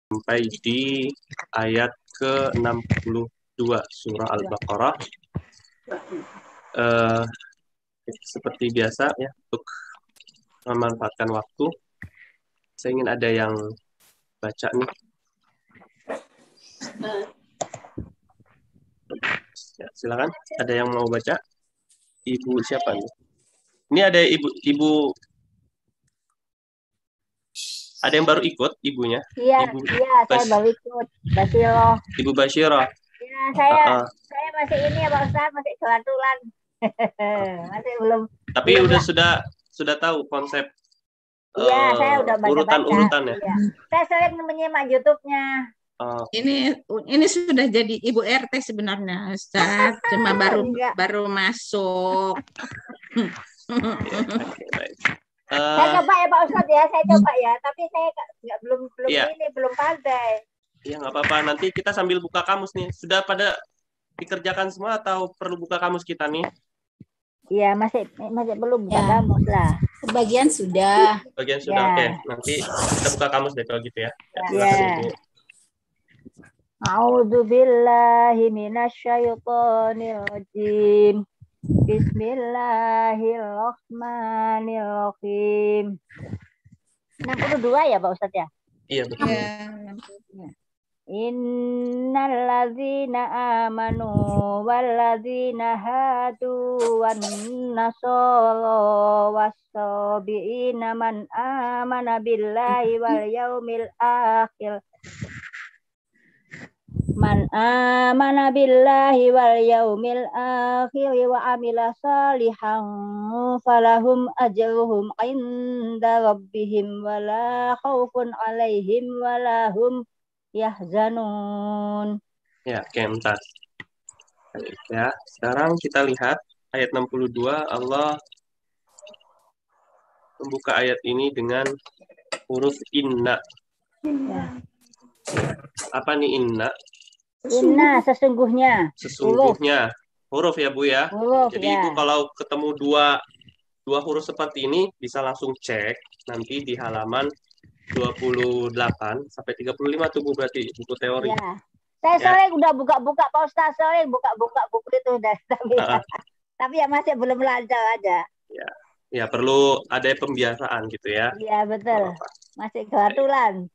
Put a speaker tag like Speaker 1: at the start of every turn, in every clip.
Speaker 1: sampai di ayat ke-62 surah Al-Baqarah. Seperti biasa ya, untuk memanfaatkan waktu, saya ingin ada yang baca nih. Ya, silakan, ada yang mau baca? Ibu siapa nih? Ini ada ibu. Ada yang baru ikut ibunya?
Speaker 2: Iya, saya baru ikut. Basyiro.
Speaker 1: Ibu Basyiro.
Speaker 2: Ya, saya masih ini ya Pak Ustaz, masih kebetulan. Masih belum.
Speaker 1: Tapi sudah tahu konsep.
Speaker 2: Iya, saya udah baca-baca.
Speaker 1: Urutan-urutannya.
Speaker 2: Iya. Saya sering menyimak YouTube-nya.
Speaker 3: Ini sudah jadi Ibu RT sebenarnya, Ustaz. Cuma baru masuk.
Speaker 2: Saya coba ya Pak Ustaz ya, saya coba ya. Tapi saya belum pandai.
Speaker 1: Iya, nggak apa-apa. Nanti kita sambil buka kamus nih. Sudah pada dikerjakan semua atau perlu buka kamus kita nih?
Speaker 2: Iya, masih belum buka kamus lah.
Speaker 3: Sebagian sudah.
Speaker 1: Oke. Nanti kita buka kamus deh kalau gitu ya.
Speaker 2: Iya. A'udzu billahi minasyaitonir rajim. Bismillahirrahmanirrahim. 62 ya Pak Ustadz ya?
Speaker 1: Iya betul.
Speaker 2: Innalladzina amanu walladzina hadu wan nasara was-sabiina man amana billahi wal yaumil akhir. Man amana billahi wal yaumil akhir wa amila salihan falahum ajruhum inda rabbihim wala khaufun alaihim wala hum yahzanun.
Speaker 1: Ya, oke, bentar. Ya, sekarang kita lihat ayat 62. Allah membuka ayat ini dengan huruf inna.
Speaker 2: Ya.
Speaker 1: Apa nih inna?
Speaker 2: Inna sesungguhnya.
Speaker 1: Sesungguhnya. Huruf ya Bu ya.
Speaker 2: Huruf,
Speaker 1: jadi
Speaker 2: ya.
Speaker 1: Ibu kalau ketemu dua huruf seperti ini bisa langsung cek nanti di halaman 28 sampai 35 tuh Bu, berarti buku teori.
Speaker 2: Ya. Saya sore udah buka-buka Pak Ustaz, sore buka-buka buku itu udah tapi ya masih belum lancar aja.
Speaker 1: Ya perlu ada pembiasaan gitu ya.
Speaker 2: Iya betul. Masih kebetulan.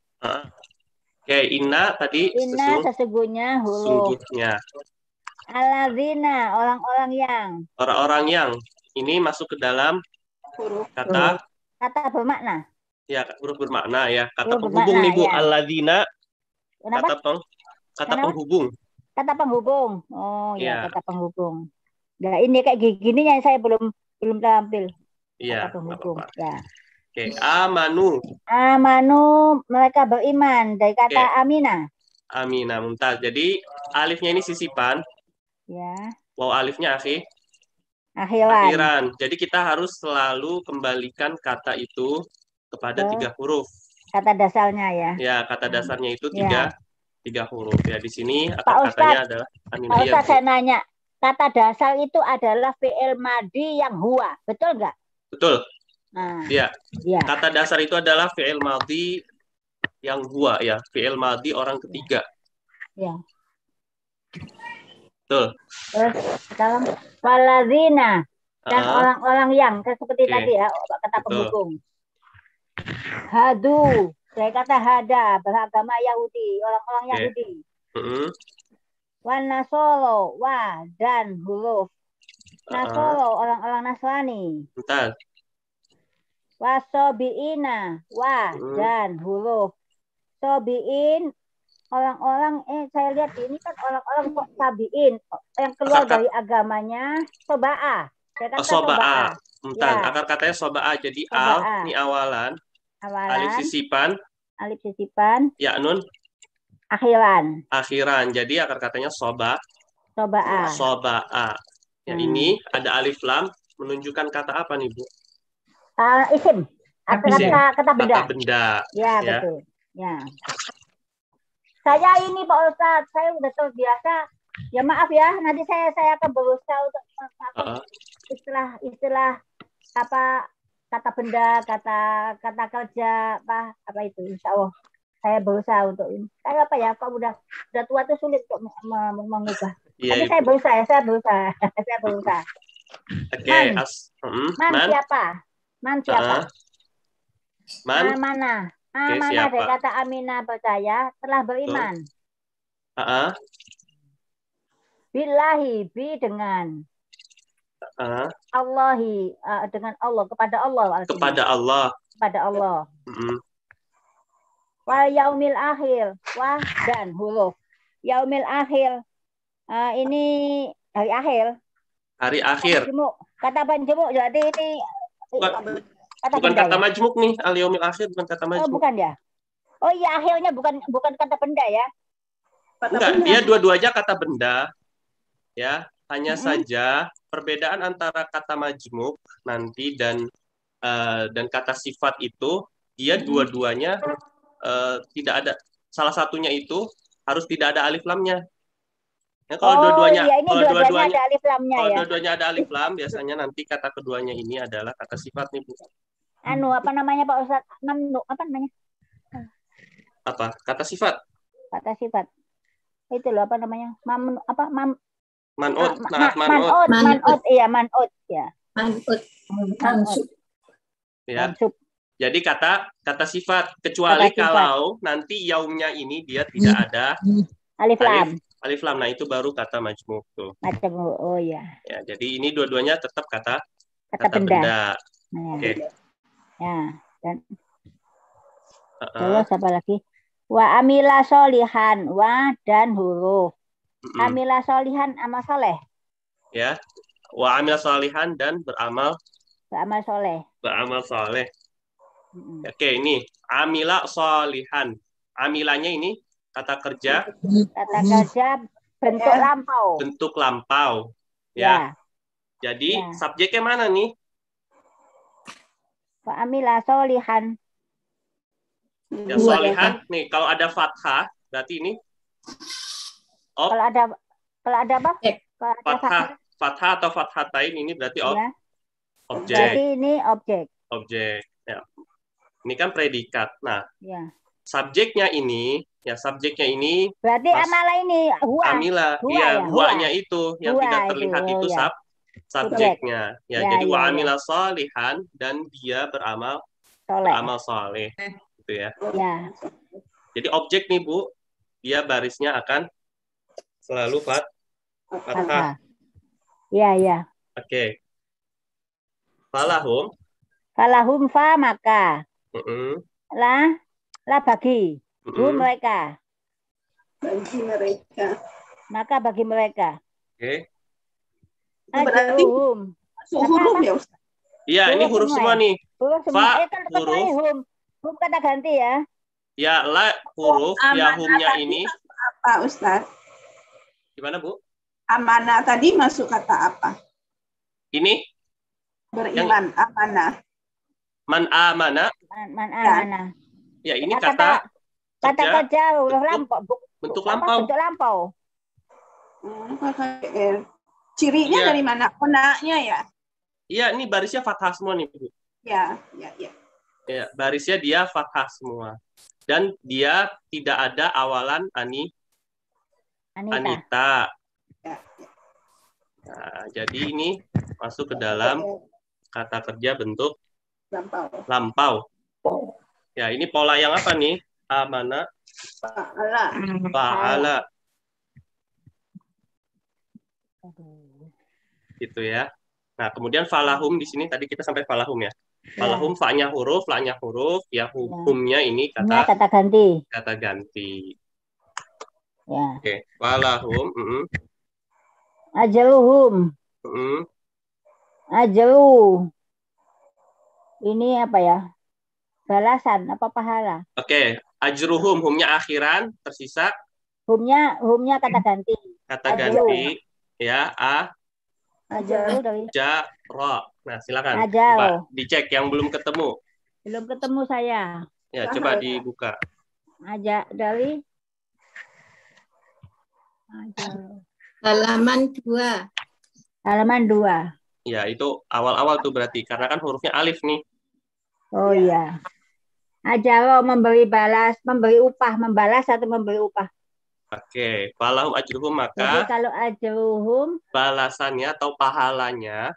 Speaker 1: Oke, inna tadi
Speaker 2: inna sesungguhnya huruf.
Speaker 1: Sesungguhnya.
Speaker 2: Alladzina orang-orang yang
Speaker 1: ini masuk ke dalam
Speaker 2: huruf kata bermakna.
Speaker 1: Ya, huruf bermakna ya. Kata penghubung nih Bu, ya. Alladzina. Kata penghubung.
Speaker 2: Kata penghubung. Oh ya, kata penghubung. Nah, ini kayak gini yang saya belum tampil.
Speaker 1: Iya.
Speaker 2: Kata penghubung. Ya.
Speaker 1: Oke, amanu.
Speaker 2: Amanu mereka beriman dari kata amina.
Speaker 1: Amina, mumtaz. Jadi alifnya ini sisipan.
Speaker 2: Ya.
Speaker 1: Wow, alifnya
Speaker 2: akhiran.
Speaker 1: Jadi kita harus selalu kembalikan kata itu kepada 3 huruf.
Speaker 2: Kata dasarnya ya.
Speaker 1: Ya, kata dasarnya itu tiga huruf. Ya, di sini akar katanya adalah
Speaker 2: Pak Ustaz, saya nanya, kata dasar itu adalah fi'il madhi yang huwa, betul nggak?
Speaker 1: Betul.
Speaker 2: Nah,
Speaker 1: ya. Kata dasar itu adalah fi'il madhi yang huwa ya, fi'il madhi orang ketiga.
Speaker 2: Ya.
Speaker 1: Betul.
Speaker 2: Terus sekarang waladzina dan orang-orang yang seperti tadi ya, kata penghubung. Hadu, saya kata hada, beragama Yahudi, orang-orang Yahudi. Wan nasoro, dan huruf. Nasoro, orang-orang Nasrani.
Speaker 1: Bentar.
Speaker 2: Wasobiina, dan huruf. Sobiin, orang-orang, saya lihat ini kan orang-orang kok sabiin, yang keluar dari agamanya, soba'a. Saya kata soba'a.
Speaker 1: Bentar, akar katanya soba'a, jadi al, ini awalan. Alif sisipan. Ya nun. Akhiran. Jadi akar katanya soba'a. Ya, ini ada alif lam menunjukkan kata apa nih Bu?
Speaker 2: Isim. Kata benda.
Speaker 1: Kata benda.
Speaker 2: Ya, betul. Ya. Saya ini Pak Ustadz, saya udah terbiasa. Ya maaf ya, nanti saya akan berusaha untuk istilah apa kata benda, kata kerja, apa itu, insya Allah. Saya berusaha untuk ini. Kayak apa ya? Kalau udah tua tuh sulit untuk mengubah. Tapi saya berusaha, saya berusaha.
Speaker 1: Oke,
Speaker 2: Man siapa? Man siapa? Mana? Mana dari kata Aminah percaya telah beriman. Billahi, bi dengan Allahi, dengan Allah, kepada Allah. Artinya. Kepada Allah. Wal yaumil akhir, wah dan huruf. Yaumil akhir, ini hari akhir.
Speaker 1: Hari akhir.
Speaker 2: Kata penjemuk, jadi ini
Speaker 1: bukan kata majmuk nih, al yaumil akhir bukan kata majmuk.
Speaker 2: Oh, bukan ya? Oh iya, akhirnya bukan kata benda ya?
Speaker 1: Enggak, dia dua-duanya kata benda. Ya, hanya saja perbedaan antara kata majmuk nanti dan kata sifat itu dia dua-duanya tidak ada, salah satunya itu harus tidak ada alif lamnya. Ya, kalau dua-duanya
Speaker 2: ada alif lamnya
Speaker 1: kalau
Speaker 2: ya.
Speaker 1: dua-duanya ada alif lam, biasanya nanti kata keduanya ini adalah kata sifat nih, Bu.
Speaker 2: Apa namanya Pak Ustadz? Apa namanya?
Speaker 1: Apa? Kata sifat.
Speaker 2: Kata sifat. Itu loh apa namanya?
Speaker 1: Man'ut.
Speaker 2: Iya, man'ut ya.
Speaker 3: Man'ut.
Speaker 1: Ya. Jadi kata sifat, kecuali kalau nanti yaumnya ini dia tidak ada alif lam. Nah, itu baru kata majmuk tuh.
Speaker 2: Majmuk. Oh ya.
Speaker 1: Ya, jadi ini dua-duanya tetap kata
Speaker 2: benda.
Speaker 1: Oke.
Speaker 2: Ya, dan terus apa lagi? Wa amila solihan, wa dan huruf. Amila solihan, amal soleh.
Speaker 1: Ya, wa amila solihan dan beramal
Speaker 2: soleh.
Speaker 1: Beramal soleh. Oke, ini amila solihan. Amilanya ini kata kerja.
Speaker 2: Kata kerja bentuk lampau.
Speaker 1: Bentuk lampau. Ya. Jadi subjeknya mana nih?
Speaker 2: Wa amila solihan.
Speaker 1: Ya, solihan nih, kalau ada fathah berarti ini
Speaker 2: kalau ada apa?
Speaker 1: Fathah atau fathatain ini berarti objek.
Speaker 2: Berarti ini objek.
Speaker 1: Ya. Ini kan predikat. Nah, subjeknya ini
Speaker 2: berarti amala ini huwa.
Speaker 1: huwanya itu yang tidak terlihat itu subjeknya. Ya, jadi wa amila solihan dan dia beramal soleh. Gitu ya. Jadi objek nih, Bu, dia barisnya akan selalu fathah.
Speaker 2: Iya.
Speaker 1: Oke. Falahum
Speaker 2: fa maka. La bagi. Mereka.
Speaker 4: Bagi mereka.
Speaker 2: Maka bagi mereka.
Speaker 1: Oke.
Speaker 4: Berarti huruf ya, Ustaz?
Speaker 1: Iya, ini huruf semua nih.
Speaker 2: Huruf semua. Hum kata ganti ya.
Speaker 1: Ya, la huruf, ya humnya ini.
Speaker 4: Apa, Ustaz?
Speaker 1: Gimana, Bu?
Speaker 4: Amanah tadi masuk kata apa?
Speaker 1: Ini?
Speaker 4: Beriman, amanah.
Speaker 1: Man amana. Ya, ini kata
Speaker 2: kerja
Speaker 1: bentuk lampau.
Speaker 4: Cirinya dari mana? Konanya ya?
Speaker 1: Iya, ini barisnya fathah semua nih, Bu.
Speaker 4: Ya.
Speaker 1: Ya, barisnya dia fathah semua. Dan dia tidak ada awalan Anita.
Speaker 4: Ya.
Speaker 1: Nah, jadi ini masuk ke dalam kata kerja bentuk lampau. Ya, ini pola yang apa nih? Amana. Fa'ala. Gitu ya. Nah, kemudian falahum di sini tadi kita sampai falahum ya. Falahum fa-nya huruf, la-nya huruf, ya humnya ini kata
Speaker 2: ganti.
Speaker 1: Kata ganti.
Speaker 2: Ya.
Speaker 1: Oke, falahum,
Speaker 2: Ajaluhum. Ajalu. Ini apa ya? Balasan apa pahala?
Speaker 1: Oke, ajruhum, humnya akhiran, tersisa
Speaker 2: humnya kata ganti.
Speaker 1: Kata ganti ya,
Speaker 2: Ajalu dari
Speaker 1: Jaro. Nah, silakan.
Speaker 2: Ajal.
Speaker 1: Coba dicek yang belum ketemu.
Speaker 2: Belum ketemu saya.
Speaker 1: Ya, coba dibuka.
Speaker 2: Dari
Speaker 3: halaman 2.
Speaker 2: Halaman 2.
Speaker 1: Ya, itu awal-awal tuh berarti karena kan hurufnya alif nih.
Speaker 2: Oh iya. Ajaro memberi balas, memberi upah, membalas atau memberi upah.
Speaker 1: Oke, falahum ajruhum
Speaker 2: Jadi
Speaker 1: maka
Speaker 2: kalau ajruhum
Speaker 1: balasannya atau pahalanya.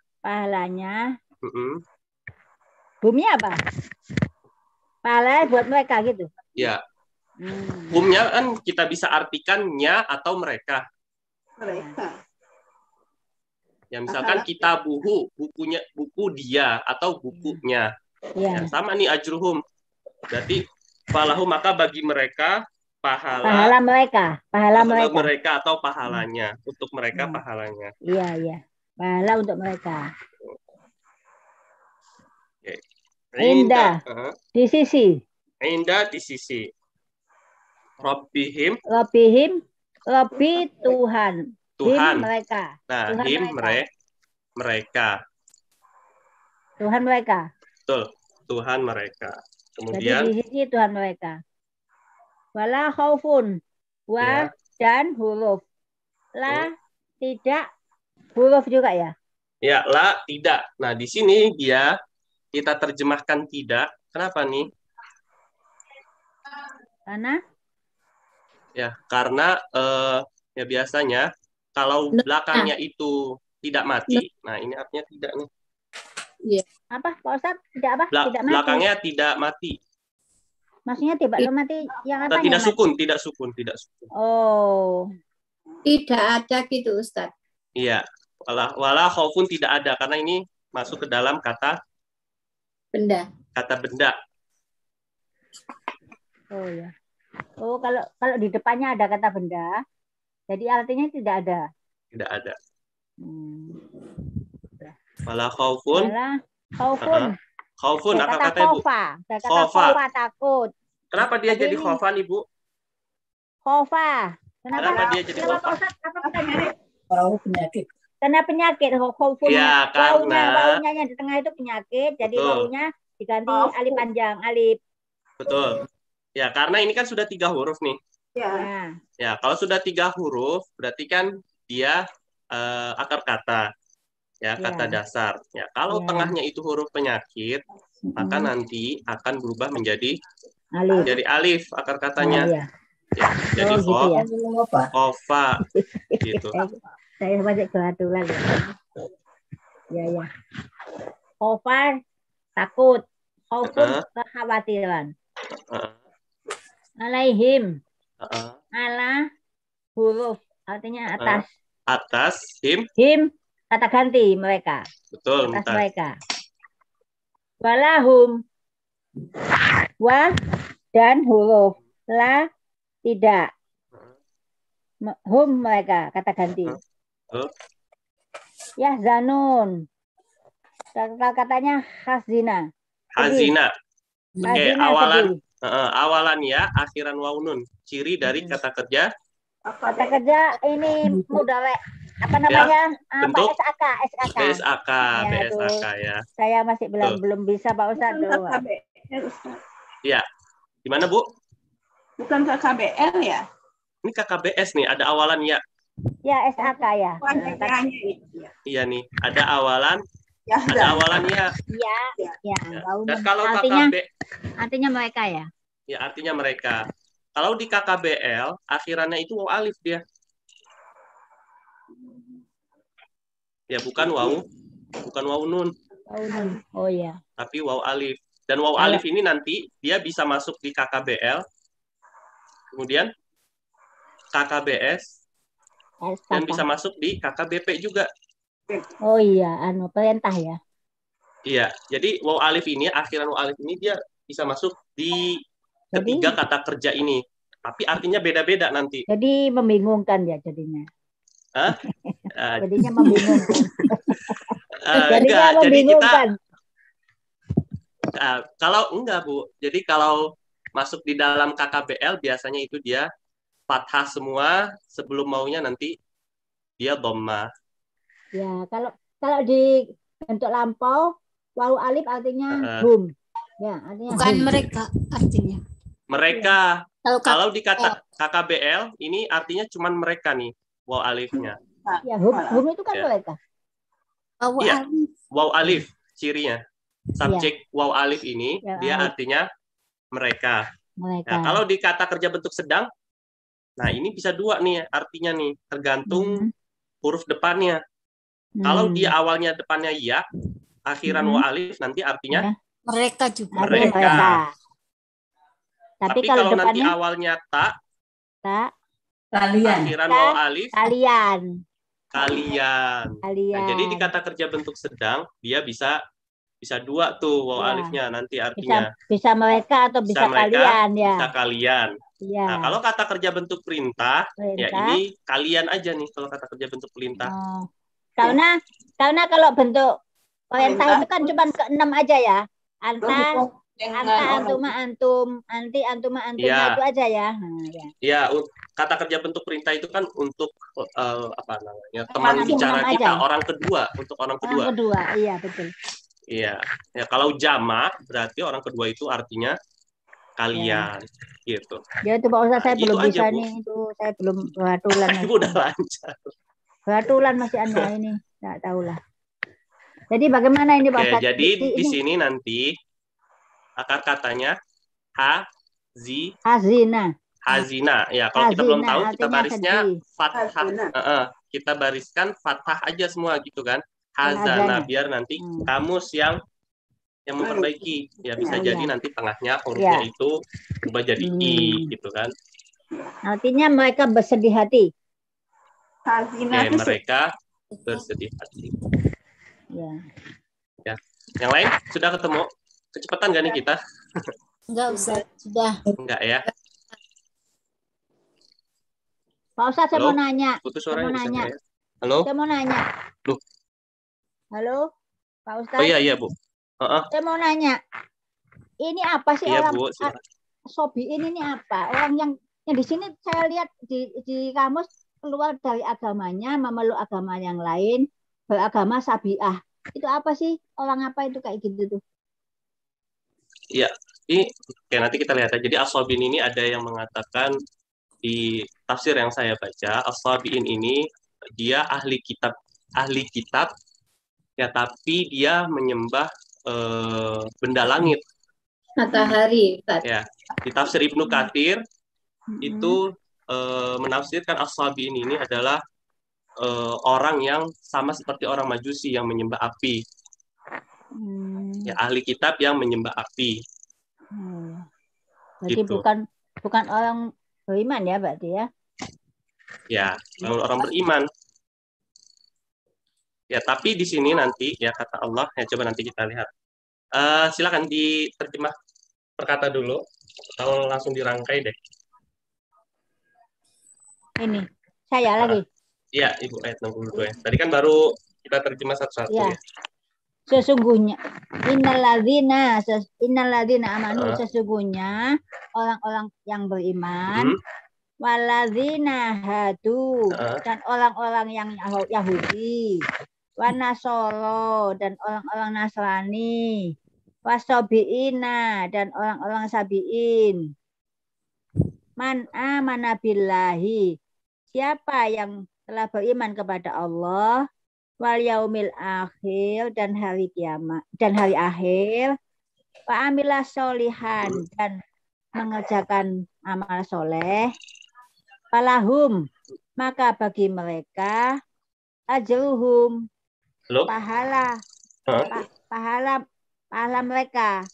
Speaker 2: Bumi apa? Pahala buat mereka gitu.
Speaker 1: Ya. Humnya kan kita bisa artikannya atau mereka.
Speaker 4: Mereka.
Speaker 1: Ya misalkan kita buku dia atau bukunya. Ya, sama nih ajruhum. Berarti falahum maka bagi mereka pahala
Speaker 2: mereka
Speaker 1: atau pahalanya untuk mereka pahalanya.
Speaker 2: Iya. Pahala untuk mereka.
Speaker 1: Okay.
Speaker 2: Indah di sisi.
Speaker 1: Indah di sisi. Robbihim
Speaker 2: Robbi Tuhan.
Speaker 1: Tuhan
Speaker 2: mereka.
Speaker 1: Nah,
Speaker 2: Tuhan
Speaker 1: mereka.
Speaker 2: Tuhan mereka.
Speaker 1: Betul, Tuhan mereka. Kemudian
Speaker 2: jadi di sisi Tuhan mereka. Wala khaufun dan huruf. La tidak huruf juga ya?
Speaker 1: Ya, la tidak. Nah, di sini kita terjemahkan tidak. Kenapa nih? Karena ya biasanya kalau belakangnya itu tidak mati. Nah, ini artinya tidak nih.
Speaker 2: Iya. Apa, Pak Ustadz? Tidak apa? Tidak mati.
Speaker 1: Belakangnya tidak mati.
Speaker 2: Maksudnya tidak mati yang apa?
Speaker 1: Tidak sukun.
Speaker 2: Oh. Tidak ada gitu, Ustadz.
Speaker 1: Iya. Wala khaufun tidak ada karena ini masuk ke dalam kata benda. Kata benda.
Speaker 2: Oh ya. Oh, kalau di depannya ada kata benda, jadi artinya tidak ada.
Speaker 1: Tidak ada. Wala khaufun. Khaufun apa kata Ibu?
Speaker 2: Khofa takut.
Speaker 1: Kenapa dia jadi khofan, Ibu?
Speaker 2: Khofa. Kenapa dia jadi khofa? Penyakit. Karena penyakit. Khofun.
Speaker 1: Ya, karena
Speaker 2: waunya yang di tengah itu penyakit, jadi waunya diganti alif panjang, alif.
Speaker 1: Betul. Ya, karena ini kan sudah 3 huruf nih. Ya, kalau sudah 3 huruf, berarti kan dia akar kata. Ya, kata dasar. Ya, kalau tengahnya itu huruf penyakit, maka nanti akan berubah menjadi alif akar katanya. Ya, jadi khofa gitu.
Speaker 2: Saya baca kebetulan ya. Khofa takut, khaufun kekhawatiran. Alaihim. Ala huruf artinya
Speaker 1: atas him
Speaker 2: kata ganti mereka.
Speaker 1: Betul,
Speaker 2: atas mereka. Walahum dan huruf la tidak. Hum mereka kata ganti. Ya zanun. Katanya hazina.
Speaker 1: Oke, awalan ya, akhiran waunun. Ciri dari kata kerja.
Speaker 2: Kata kerja ini mudhari. Apa namanya?
Speaker 1: Bentuk
Speaker 2: SAK
Speaker 1: ya.
Speaker 2: Saya masih belum bisa Pak Ustadz.
Speaker 1: Iya. Gimana, Bu?
Speaker 4: Bukan KKBL ya?
Speaker 1: Ini KKBS nih, ada awalan ya.
Speaker 2: Ya, SAK ya.
Speaker 1: Iya nih, ada awalan. Ada awalan ya.
Speaker 2: Ya.
Speaker 1: Dan kalau
Speaker 2: artinya mereka ya.
Speaker 1: Ya, artinya mereka. Kalau di KKBL akhirannya itu waw alif dia. Ya, bukan waw nun.
Speaker 2: Oh ya.
Speaker 1: Tapi waw alif. Dan waw alif ini nanti dia bisa masuk di KKBL. Kemudian KKBS dan bisa masuk di KKBP juga.
Speaker 2: Oh iya, perintah ya.
Speaker 1: Iya, jadi waw alif ini, akhiran waw alif ini dia bisa masuk di ketiga kata kerja ini. Tapi artinya beda-beda nanti.
Speaker 2: Jadi membingungkan ya jadinya.
Speaker 1: Hah?
Speaker 2: Jadinya membingungkan.
Speaker 1: Jadi kita kalau enggak, Bu. Jadi kalau masuk di dalam KKBL biasanya itu dia fathah semua, sebelum maunya nanti dia dhamma. Ya, kalau di bentuk lampau, waw alif artinya hum. Ya, artinya
Speaker 5: bukan hum. Mereka artinya.
Speaker 1: Mereka. Ya. Kalau di kata KKBL ini artinya cuman mereka nih, waw alifnya.
Speaker 2: Ya, hum itu kan mereka.
Speaker 1: Iya, waw alif cirinya. Subjek waw alif ini dia artinya mereka.
Speaker 2: Mereka.
Speaker 1: Nah, kalau di kata kerja bentuk sedang, nah ini bisa dua nih artinya nih, tergantung huruf depannya. Kalau dia awalnya depannya ya, akhiran wa alif, nanti artinya
Speaker 5: Mereka juga.
Speaker 1: mereka.
Speaker 2: Tapi
Speaker 1: kalau
Speaker 2: kalau
Speaker 1: nanti
Speaker 2: depannya
Speaker 1: awalnya tak,
Speaker 6: Kalian.
Speaker 1: akhiran wa alif,
Speaker 2: kalian.
Speaker 1: Nah, jadi di kata kerja bentuk sedang, dia bisa dua tuh wa alifnya nanti artinya.
Speaker 2: Bisa mereka atau bisa
Speaker 1: mereka,
Speaker 2: kalian ya.
Speaker 1: Bisa kalian.
Speaker 2: Ya.
Speaker 1: Nah, kalau kata kerja bentuk perintah, ya ini kalian aja nih kalau kata kerja bentuk perintah.
Speaker 2: Karena kalau bentuk perintah itu kan cuma ke-6 aja ya. Anta, antuma, antum, anti, antuma, antumnya itu aja ya.
Speaker 1: Iya, kata kerja bentuk perintah itu kan untuk apa namanya, teman bicara kita, orang kedua, untuk orang kedua.
Speaker 2: Orang kedua, iya betul.
Speaker 1: Iya, ya kalau jamak berarti orang kedua itu artinya kalian, gitu.
Speaker 2: Ya itu Pak Ustaz, saya belum bisa
Speaker 1: Bu.
Speaker 2: nih, itu saya belum beratulan.
Speaker 1: Ibu udah lancar.
Speaker 2: Beratulan masih Anda ini, nggak tahu lah. Jadi bagaimana ini Pak Ustaz?
Speaker 1: Jadi di sini nanti akar katanya hazina. Ya, kalau kita belum tahu kita barisnya fathah. Kita bariskan fathah aja semua gitu kan. Hazana, biar nanti kamus yang memperbaiki. Ya bisa jadi nanti tengahnya hurufnya itu berubah jadi i gitu kan.
Speaker 2: Artinya mereka bersedih hati.
Speaker 1: Mereka bersedih hati. Ya. Yang lain sudah ketemu? Kecepatan gak nih kita?
Speaker 5: Enggak usah, sudah.
Speaker 1: Enggak ya.
Speaker 2: Pak Ustaz, saya mau nanya.
Speaker 1: Putus suaranya.
Speaker 2: Saya mau nanya.
Speaker 1: Halo?
Speaker 2: Saya mau nanya.
Speaker 1: Loh.
Speaker 2: Halo, Pak Ustaz.
Speaker 1: Oh iya Bu.
Speaker 2: Saya mau nanya. Ini apa sih orang
Speaker 1: Bu,
Speaker 2: sobiin ini apa? Orang yang di sini saya lihat di kamus keluar dari agamanya, memeluk agama yang lain, beragama sabiah. Itu apa sih? Orang apa itu kayak gitu tuh?
Speaker 1: Iya, ini nanti kita lihat. Jadi as-sabiin ini ada yang mengatakan di tafsir yang saya baca, as-sabiin ini dia ahli kitab ya, tapi dia menyembah benda langit.
Speaker 5: Matahari.
Speaker 1: Ya, di tafsir Ibnu Katsir itu menafsirkan as-sabiin ini adalah orang yang sama seperti orang Majusi yang menyembah api. Ya, ahli kitab yang menyembah api.
Speaker 2: Jadi gitu. bukan orang beriman ya berarti ya?
Speaker 1: Ya, orang beriman. Ya, tapi di sini nanti ya kata Allah, ya coba nanti kita lihat. Silakan diterjemah perkata dulu, atau langsung dirangkai deh.
Speaker 2: Ini, saya lagi.
Speaker 1: Iya, Ibu ayat 62 ya. Tadi kan baru kita terjemah satu-satu ya.
Speaker 2: Sesungguhnya innalladzina amanu, sesungguhnya orang-orang yang beriman, waladzina hadu, dan orang-orang yang Yahudi, wanasoro, dan orang-orang Nasrani, wasobiina, dan orang-orang sabiin, man amana billahi, siapa yang telah beriman kepada Allah, wal yaumil akhir, dan hari kiamat dan hari akhir, wa amilah solihan, dan mengerjakan amal soleh, falahum, maka bagi mereka ajruhum, pahala mereka,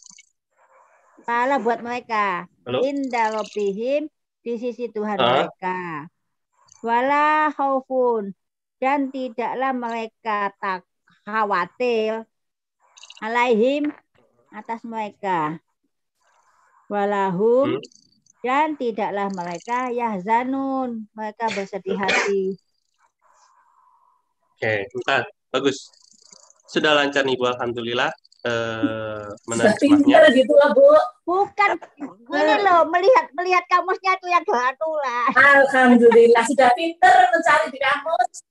Speaker 2: pahala buat mereka, inda rabbihim, di sisi Tuhan mereka, wala khaufun, dan tidaklah mereka tak khawatir, alaihim, atas mereka, walahum, dan tidaklah mereka yahzanun, mereka bersedih hati.
Speaker 1: Oke, bentar. Bagus. Sudah lancar nih Bu, alhamdulillah. Menerjemahnya
Speaker 6: gitu lah Bu.
Speaker 2: Bukan, ini loh, melihat kamusnya itu yang gelatulah.
Speaker 6: Alhamdulillah, sudah pinter mencari di kamus.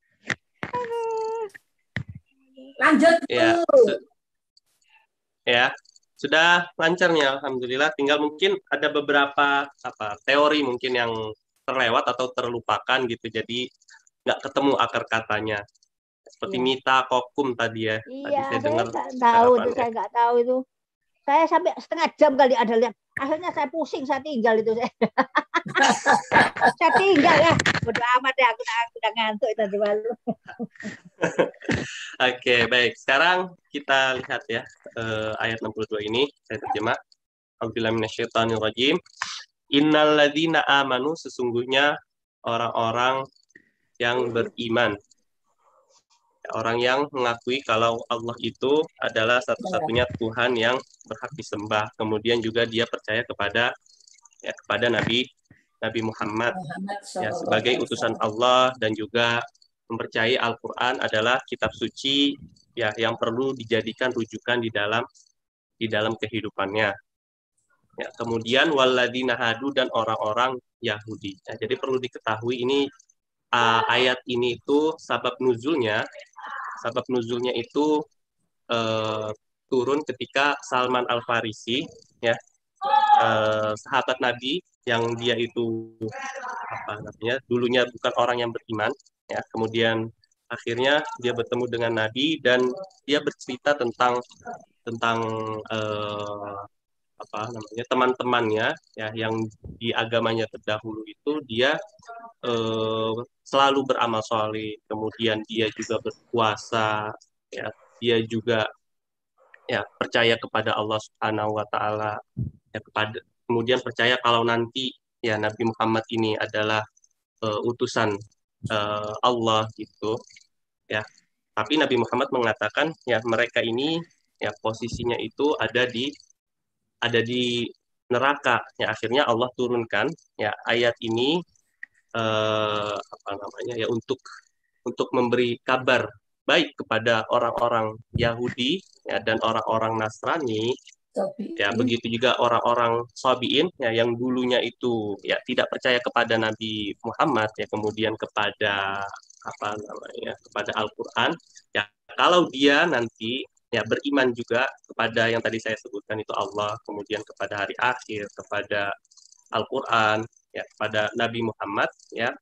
Speaker 6: Lanjut Bu.
Speaker 1: Ya, sudah lancar nih alhamdulillah. Tinggal mungkin ada beberapa teori mungkin yang terlewat atau terlupakan gitu. Jadi nggak ketemu akar katanya. Seperti mita kokum tadi ya.
Speaker 2: Iya,
Speaker 1: tadi saya dengar.
Speaker 2: Saya nggak tahu itu. Saya sampai setengah jam kali ada lihat. Akhirnya saya pusing, saya tinggal itu. Saya tinggal ya. Bodoh amat ya, aku udah ngantuk tadi malu.
Speaker 1: Oke, baik. Sekarang kita lihat ya ayat 62 ini. Saya terjemah. A'udzubillahi minasyaitonirrajim. Innal ladzina amanu, sesungguhnya orang-orang yang beriman. Orang yang mengakui kalau Allah itu adalah satu-satunya Tuhan yang berhak disembah. Kemudian juga dia percaya kepada Nabi Muhammad ya, sebagai utusan Allah, dan juga mempercayai Al-Quran adalah kitab suci ya yang perlu dijadikan rujukan di dalam kehidupannya. Ya, kemudian walladzina hadu, dan orang-orang Yahudi. Ya, jadi perlu diketahui ini ayat ini itu sabab nuzulnya itu turun ketika Salman Al-Farisi ya, sahabat Nabi yang dia itu dulunya bukan orang yang beriman ya, kemudian akhirnya dia bertemu dengan Nabi dan dia bercerita tentang teman-temannya ya yang di agamanya terdahulu itu dia selalu beramal sholeh, kemudian dia juga berpuasa ya, dia juga ya percaya kepada Allah Subhanahu wa taala ya, kemudian percaya kalau nanti ya Nabi Muhammad ini adalah utusan Allah gitu ya. Tapi Nabi Muhammad mengatakan ya mereka ini ya posisinya itu ada di neraka ya. Akhirnya Allah turunkan ya ayat ini ya untuk memberi kabar baik kepada orang-orang Yahudi ya, dan orang-orang Nasrani ya, begitu juga orang-orang Sabi'in ya yang dulunya itu ya tidak percaya kepada Nabi Muhammad ya, kemudian kepada kepada Al-Qur'an ya, kalau dia nanti ya beriman juga kepada yang tadi saya sebutkan itu Allah, kemudian kepada hari akhir, kepada Al-Qur'an ya, kepada Nabi Muhammad ya,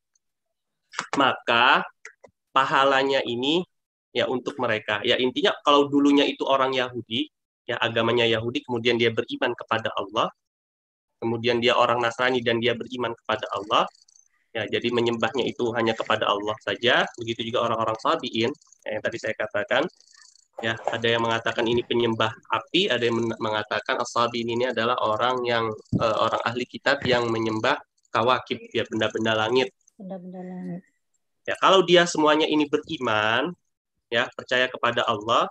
Speaker 1: maka pahalanya ini ya untuk mereka. Ya intinya kalau dulunya itu orang Yahudi, ya agamanya Yahudi, kemudian dia beriman kepada Allah, kemudian dia orang Nasrani dan dia beriman kepada Allah, ya jadi menyembahnya itu hanya kepada Allah saja. Begitu juga orang-orang Sabi'in ya, yang tadi saya katakan. Ya, ada yang mengatakan ini penyembah api, ada yang mengatakan as-Sabi'in ini adalah orang ahli kitab yang menyembah kawakib, ya benda-benda langit.
Speaker 2: Benda-benda langit.
Speaker 1: Ya, kalau dia semuanya ini beriman, ya percaya kepada Allah,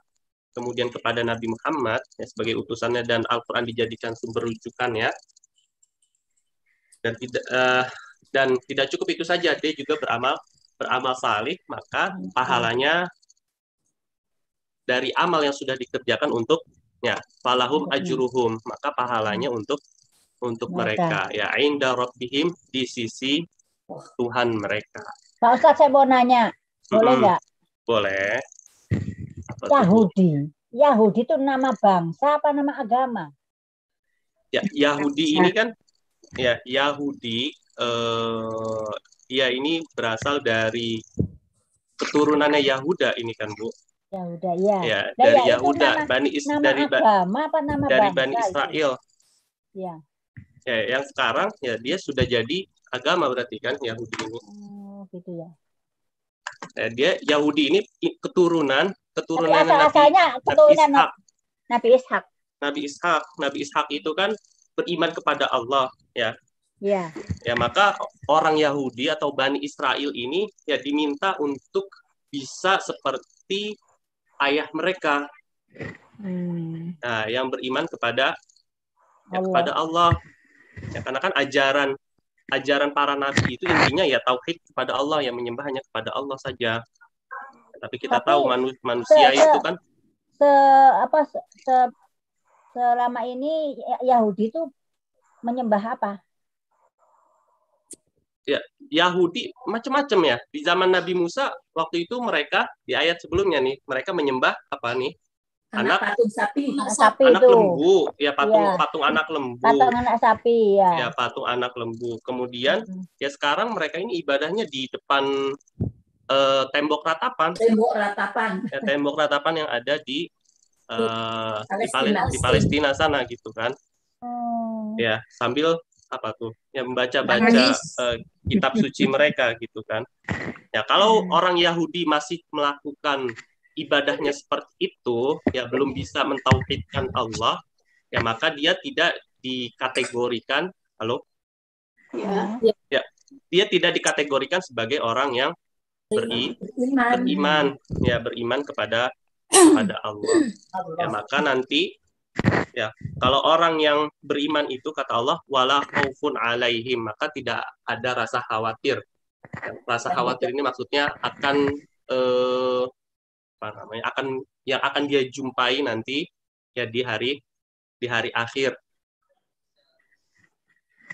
Speaker 1: kemudian kepada Nabi Muhammad ya, sebagai utusannya, dan Al-Quran dijadikan sumber rujukan ya, dan tidak cukup itu saja, dia juga beramal salih, maka pahalanya dari amal yang sudah dikerjakan untuk ya falahum ajruhum, maka pahalanya untuk mereka ya inda rabbihim, di sisi Tuhan mereka.
Speaker 2: Pak Ustadz, saya mau nanya, boleh nggak?
Speaker 1: Boleh.
Speaker 2: Yahudi itu nama bangsa apa nama agama?
Speaker 1: Ya, Yahudi ini kan ya Yahudi ya ini berasal dari keturunannya Yahuda ini kan, Bu.
Speaker 2: Yahuda ya.
Speaker 1: Ya, dari Yahuda,
Speaker 2: dari agama apa nama
Speaker 1: dari
Speaker 2: bangsa
Speaker 1: Bani Israel.
Speaker 2: Ya.
Speaker 1: Ya, yang sekarang ya dia sudah jadi agama berarti kan Yahudi ini.
Speaker 2: Oh, gitu ya.
Speaker 1: Ya, dia Yahudi ini keturunan Nabi Ishak. Nabi Ishak itu kan beriman kepada Allah ya.
Speaker 2: Ya.
Speaker 1: Ya, maka orang Yahudi atau Bani Israel ini ya diminta untuk bisa seperti ayah mereka. Nah, yang beriman kepada Allah. Ya, karena kan ajaran para nabi itu intinya ya tauhid kepada Allah, yang menyembah hanya kepada Allah saja. Tapi kita tahu manusia itu kan
Speaker 2: selama ini Yahudi itu menyembah apa?
Speaker 1: Ya, Yahudi macam-macam ya. Di zaman Nabi Musa waktu itu mereka di ayat sebelumnya nih, mereka menyembah apa nih?
Speaker 6: Patung sapi.
Speaker 1: Anak lembu, ya patung anak lembu.
Speaker 2: Patung anak sapi ya.
Speaker 1: Ya, patung anak lembu. Kemudian ya sekarang mereka ini ibadahnya di depan tembok ratapan. Ya, tembok ratapan yang ada di Palestina sana gitu kan. ya sambil apa tuh ya membaca-baca kitab suci mereka gitu kan. Ya kalau orang Yahudi masih melakukan ibadahnya seperti itu, ya belum bisa mentauhidkan Allah, ya maka dia tidak dikategorikan, ya dia tidak dikategorikan sebagai orang yang beriman, ya beriman kepada Allah. Ya maka nanti ya kalau orang yang beriman itu kata Allah wala khaufun alaihim, maka tidak ada rasa khawatir. Rasa khawatir ini maksudnya akan akan dia jumpai nanti ya di hari akhir.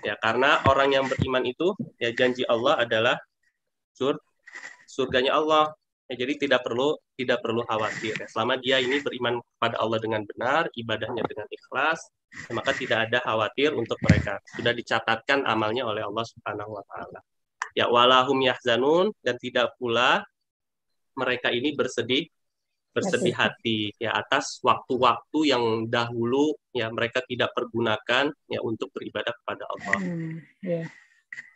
Speaker 1: Ya karena orang yang beriman itu ya janji Allah adalah surganya Allah. Ya, jadi tidak perlu khawatir. Ya, selama dia ini beriman kepada Allah dengan benar, ibadahnya dengan ikhlas, ya, maka tidak ada khawatir untuk mereka. Sudah dicatatkan amalnya oleh Allah Subhanahu wa taala. Ya walahum yahzanun, dan tidak pula mereka ini bersedih hati ya atas waktu-waktu yang dahulu ya mereka tidak pergunakan ya untuk beribadah kepada Allah.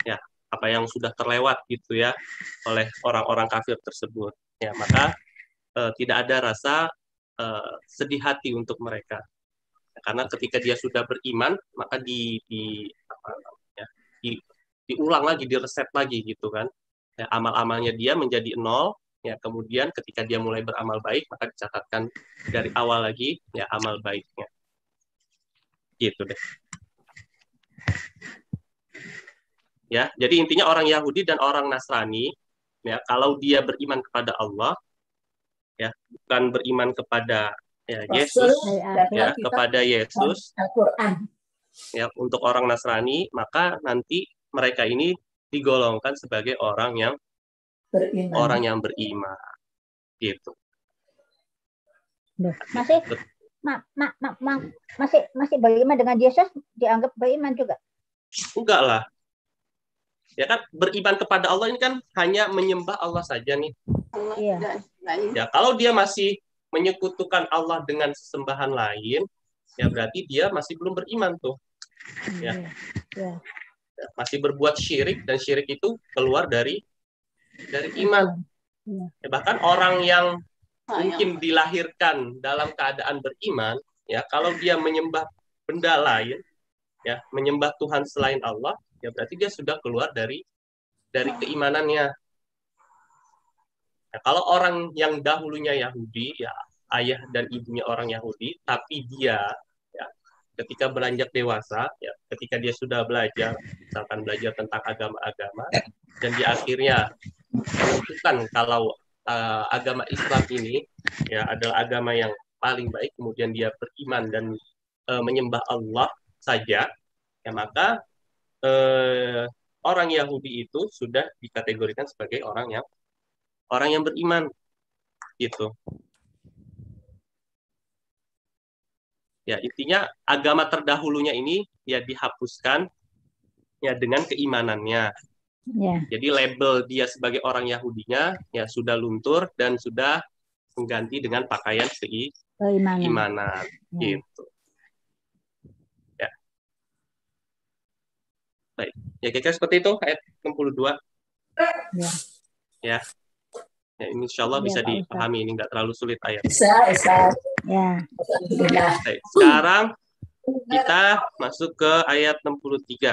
Speaker 1: Ya apa yang sudah terlewat gitu ya oleh orang-orang kafir tersebut. Ya maka tidak ada rasa sedih hati untuk mereka. Ya, karena ketika dia sudah beriman maka diulang lagi, direset lagi gitu kan. Ya, amal-amalnya dia menjadi 0. Ya, kemudian ketika dia mulai beramal baik, maka dicatatkan dari awal lagi ya amal baiknya. Gitu deh. Ya, jadi intinya orang Yahudi dan orang Nasrani, ya kalau dia beriman kepada Allah, ya bukan beriman kepada ya Yesus, ya kepada Yesus,
Speaker 6: Al-Quran.
Speaker 1: Ya untuk orang Nasrani, maka nanti mereka ini digolongkan sebagai orang yang beriman, gitu.
Speaker 2: Masih beriman dengan Yesus dianggap beriman juga?
Speaker 1: Enggak lah. Ya kan beriman kepada Allah ini kan hanya menyembah Allah saja nih.
Speaker 2: Iya.
Speaker 1: Ya kalau dia masih menyekutukan Allah dengan sesembahan lain, ya berarti dia masih belum beriman tuh. Ya.
Speaker 2: Iya.
Speaker 1: Masih berbuat syirik, dan syirik itu keluar dari iman. Ya, bahkan orang yang mungkin dilahirkan dalam keadaan beriman, ya kalau dia menyembah benda lain, ya menyembah Tuhan selain Allah, ya berarti dia sudah keluar dari keimanannya. Ya, kalau orang yang dahulunya Yahudi, ya ayah dan ibunya orang Yahudi, tapi dia ya, ketika beranjak dewasa, ya ketika dia sudah belajar, misalkan belajar tentang agama-agama, dan di akhirnya menentukan kalau agama Islam ini ya adalah agama yang paling baik, kemudian dia beriman dan menyembah Allah saja, ya maka orang Yahudi itu sudah dikategorikan sebagai orang yang beriman, gitu. Ya intinya agama terdahulunya ini ya dihapuskan ya dengan keimanannya. Yeah. Jadi label dia sebagai orang Yahudinya ya sudah luntur dan sudah mengganti dengan pakaian keimanan, gitu. Ya. Baik. Ya kira-kira seperti itu ayat 62. Ya. Ya. Ya, ini insya Allah bisa dipahami, ini nggak terlalu sulit ayat.
Speaker 6: Bisa.
Speaker 2: Ya.
Speaker 1: Baik. Sekarang kita masuk ke ayat 63.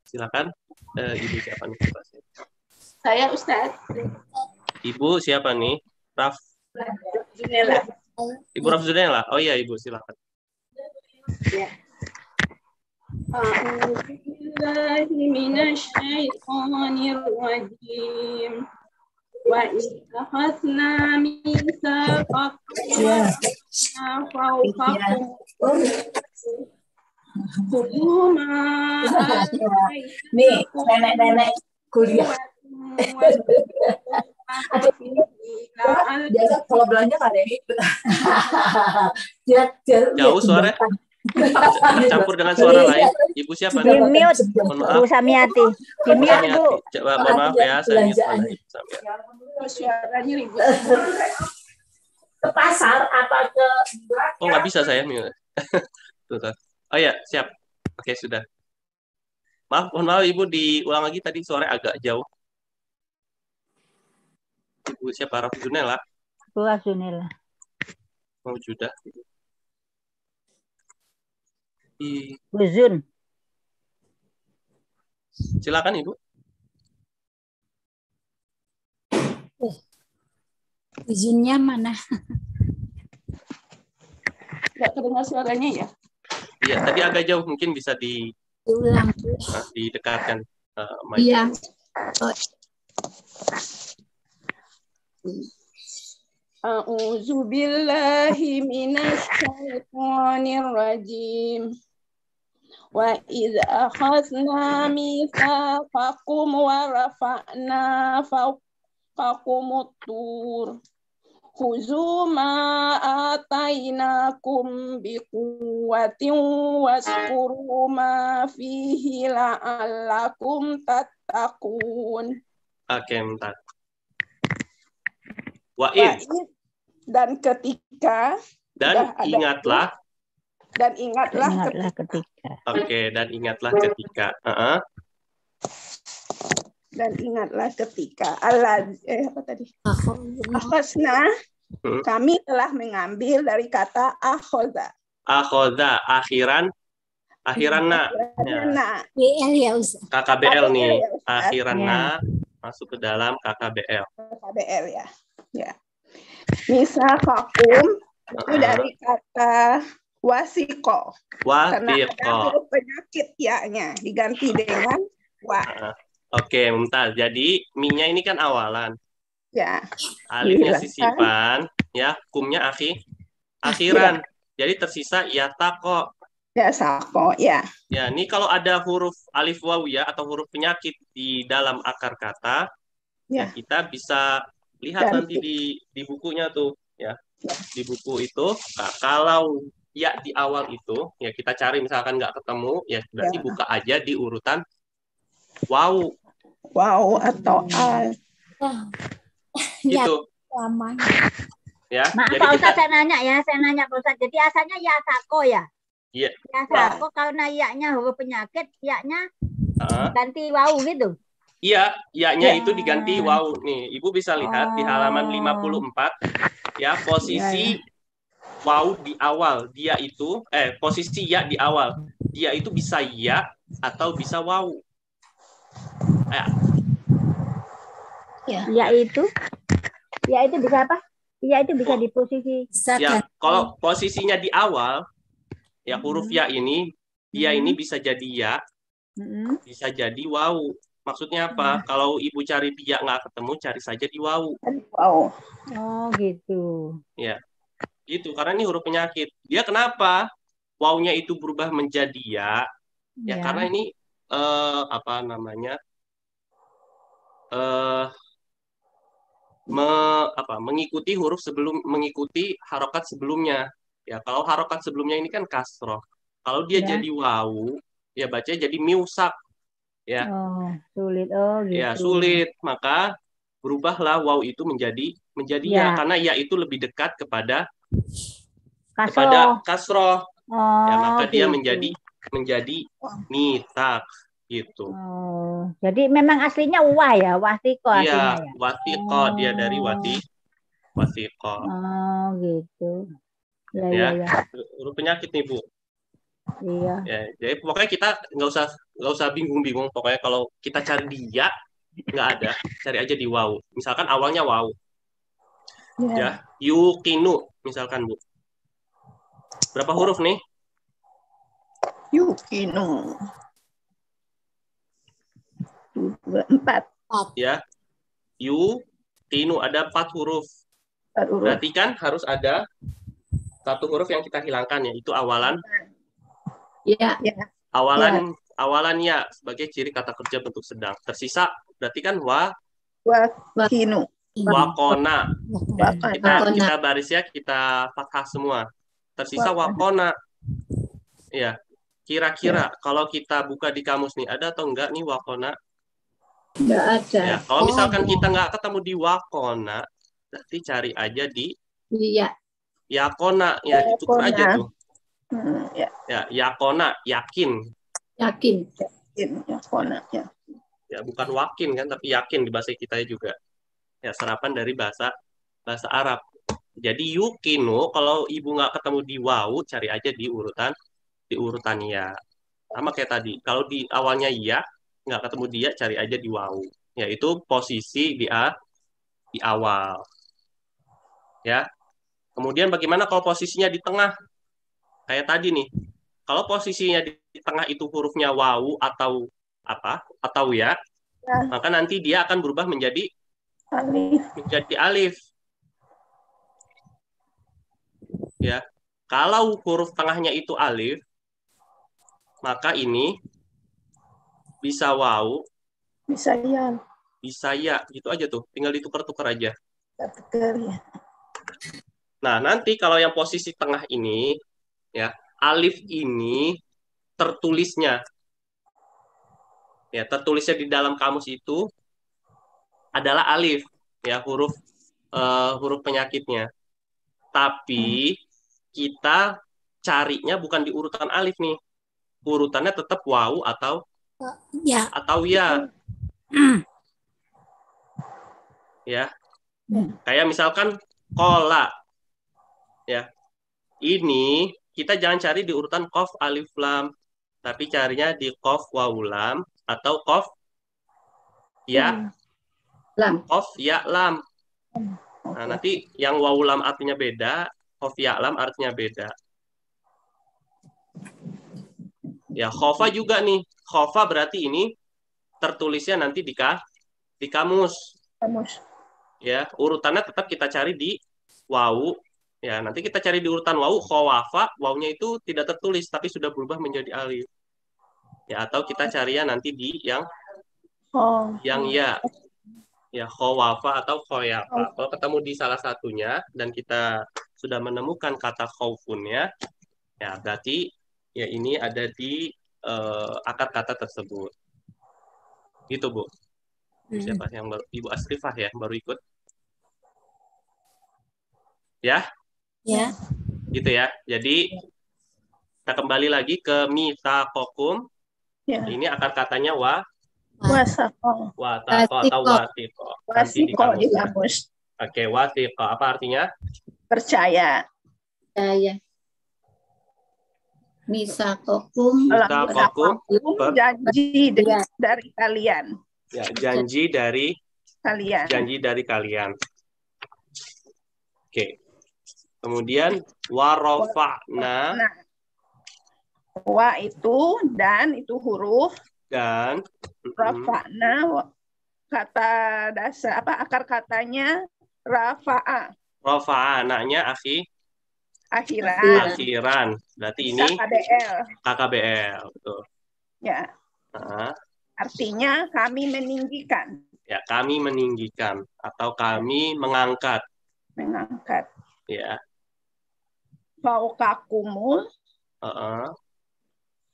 Speaker 1: Silakan. Ibu siapa nih?
Speaker 4: Saya Ustaz.
Speaker 1: Ibu siapa nih? Raf.
Speaker 4: Junela.
Speaker 1: Ibu Raf Junela. Oh iya Ibu, silakan.
Speaker 4: Ya. A'udzubillahi minasyaitonir rajim. Wa ittakhadna mitsaqakum fawqakum
Speaker 6: nih nenek-nenek kuliah. Biasa kalau belanja nggak ada itu.
Speaker 1: Jauh suara. Campur dengan suara lain. Ibu siapa nih?
Speaker 2: Di-mute. Bu Samiati. Di-mute, Bu.
Speaker 1: Coba mohon maaf ya, saya mute.
Speaker 4: Suaranya ribut.
Speaker 6: Ke pasar apa ke
Speaker 1: Oh, nggak bisa saya mute. Oh ya, siap. Oke, sudah. Mohon maaf Ibu, diulang lagi tadi suara agak jauh. Ibu siapa? Rafjunela?
Speaker 2: Bu Rafjunela.
Speaker 1: Oh, sudah.
Speaker 2: Bu Zun.
Speaker 1: Silakan Ibu.
Speaker 5: Izinnya mana?
Speaker 4: Nggak kedengar suaranya ya?
Speaker 1: Iya, tadi agak jauh, mungkin bisa
Speaker 5: Diulang.
Speaker 1: didekatkan.
Speaker 5: Iya. Oh.
Speaker 4: A'udzu billahi minasy syaithanir rajim. Wa idz akhadna mitsaqakum wa rafa'na fawqakumut tur. Khuzu ma atainakum biquwwatin waskuru ma fihi la'allakum tattaqun.
Speaker 1: Oke, bentar. Wa'id.
Speaker 4: Dan ketika
Speaker 1: dan ingatlah
Speaker 4: dan ingatlah
Speaker 2: ketika.
Speaker 1: Oke, dan ingatlah ketika.
Speaker 4: Dan ingatlah ketika Allah apa tadi? Akhosna, kami telah mengambil dari kata akhoza.
Speaker 1: Akhoza, akhiran na.
Speaker 5: BL ya Ustaz.
Speaker 1: KKBL nih, akhiran na masuk ke dalam KKBL.
Speaker 4: KKBL ya. Ya. Misal vakum itu dari kata wasiko. Karena ada huruf penyakit ya-nya diganti dengan wa.
Speaker 1: Oke, Mumtaz. Jadi mi-nya ini kan awalan.
Speaker 4: Ya.
Speaker 1: Alifnya sisipan, ya, kumnya akhiran. Jadi tersisa ya tako.
Speaker 4: Ya sako, ya.
Speaker 1: Ya, ini kalau ada huruf alif waw ya atau huruf penyakit di dalam akar kata, ya kita bisa lihat nanti di bukunya tuh, ya. Di buku itu, nah, kalau ya di awal itu, ya kita cari misalkan nggak ketemu, ya berarti buka aja di urutan waw.
Speaker 4: Waw atau al.
Speaker 1: Gitu.
Speaker 2: Ya, maaf Pak Ustadz, saya nanya Pak Ustadz. Jadi asalnya ya sako ya?
Speaker 1: Iya.
Speaker 2: Ya sako karena ya-nya huruf penyakit, ya-nya ganti waw gitu?
Speaker 1: Iya, ya-nya itu diganti waw. Nih, Ibu bisa lihat di halaman 54, ya, posisi waw di awal. Dia itu, posisi ya di awal. Dia itu bisa ya atau bisa waw.
Speaker 2: Ya itu bisa apa? Ya itu bisa di posisi.
Speaker 1: Ya, kalau posisinya di awal, ya huruf ya ini, dia ini bisa jadi ya, bisa jadi waw. Maksudnya apa? Kalau Ibu cari dia nggak ketemu, cari saja di waw.
Speaker 2: Oh, gitu.
Speaker 1: Ya, gitu. Karena ini huruf penyakit. Dia kenapa wawnya itu berubah menjadi ya? Ya, karena ini apa namanya? Mengikuti huruf mengikuti harokat sebelumnya. Ya, kalau harokat sebelumnya ini kan kasroh. Kalau dia jadi waw, ya bacanya jadi miusak. Ya.
Speaker 2: Sulit. Gitu.
Speaker 1: Ya, sulit. Maka berubahlah waw itu menjadi ya, karena ya itu lebih dekat kepada kasroh. Ya, maka dia menjadi mitak gitu.
Speaker 2: Jadi memang aslinya wah ya, wasiko aslinya ya.
Speaker 1: Wasiko, dia dari wasiko.
Speaker 2: Gitu.
Speaker 1: Ya. Huruf penyakit nih, Bu.
Speaker 2: Iya.
Speaker 1: Ya, jadi pokoknya kita nggak usah bingung-bingung. Pokoknya kalau kita cari dia nggak ada, cari aja di waw. Misalkan awalnya waw. Ya, yukinu misalkan, Bu. Berapa huruf nih?
Speaker 4: Yukinu. 4.
Speaker 1: Ya. Yukinu ada 4 huruf. Berarti kan harus ada 1 huruf yang kita hilangkan, yaitu awalan.
Speaker 5: Ya.
Speaker 1: Awalan ya sebagai ciri kata kerja bentuk sedang. Tersisa berarti kan
Speaker 4: wakinu.
Speaker 1: Wakona. Kita baris ya, kita fathah semua. Tersisa wakona. Ya. Kira-kira kalau kita buka di kamus nih, ada atau enggak nih wakona?
Speaker 5: Enggak ada.
Speaker 1: Ya, kalau misalkan kita nggak ketemu di wakona, berarti cari aja di yakona. Ya, cukup aja tuh. Ya, yakona, yakin.
Speaker 5: Yakin.
Speaker 4: Yakin. Ya, kona, ya.
Speaker 1: Ya, bukan wakin kan, tapi yakin di bahasa kita juga. Ya, serapan dari bahasa Arab. Jadi yukinu, kalau ibu nggak ketemu di wawu, cari aja di urutan ya. Sama kayak tadi. Kalau di awalnya ya, nggak ketemu dia, cari aja di wawu. Yaitu posisi di awal. Ya. Kemudian bagaimana kalau posisinya di tengah? Kayak tadi nih. Kalau posisinya di tengah itu hurufnya wawu atau apa? Atau ya, maka nanti dia akan berubah menjadi alif. Ya. Kalau huruf tengahnya itu alif, maka ini bisa wawu, bisa ya, gitu aja tuh. Tinggal ditukar-tukar aja. Nah, nanti kalau yang posisi tengah ini, ya, alif ini tertulisnya di dalam kamus itu adalah alif, ya, huruf penyakitnya. Tapi kita carinya bukan di urutan alif nih. Urutannya tetap wawu atau ya. Ya. Kayak misalkan kola. Ya. Ini kita jangan cari di urutan qaf alif lam, tapi carinya di qaf wawu lam atau qaf ya lam. Qaf ya lam. Nah, nanti yang wawu lam artinya beda, qaf ya lam artinya beda. Ya, khofa juga nih. Khofa berarti ini tertulisnya nanti di kamus. Ya, urutannya tetap kita cari di wawu. Ya, nanti kita cari di urutan wawu, khawafa, wawunya itu tidak tertulis tapi sudah berubah menjadi alif. Ya, atau kita cari nanti di yang ya. Ya, khawafa atau khoyafa. Kalau ketemu di salah satunya dan kita sudah menemukan kata khaufunnya, ya berarti ya ini ada di akar kata tersebut. Gitu, Bu. Siapa yang baru? Ibu Asrifah ya, baru ikut. Ya?
Speaker 5: Ya.
Speaker 1: Gitu ya. Jadi kita kembali lagi ke mitsaqakum. Ya. Ini akar katanya wasaqo atau wasiqo.
Speaker 4: Wasiqo di kamus.
Speaker 1: Oke, wasiqo apa artinya?
Speaker 4: Percaya.
Speaker 5: Mitsaqakum
Speaker 4: janji dari kalian.
Speaker 1: Ya, janji dari kalian. Oke. Kemudian warofa'na.
Speaker 4: Wa itu dan itu huruf
Speaker 1: dan
Speaker 4: rafa'na kata dasar akar katanya rafa'a.
Speaker 1: Rafa'na-nya akhiran. Berarti ini KKBL, betul.
Speaker 4: Ya. Artinya kami meninggikan.
Speaker 1: Ya, kami meninggikan atau kami mengangkat. Ya.
Speaker 4: Fauqakumul.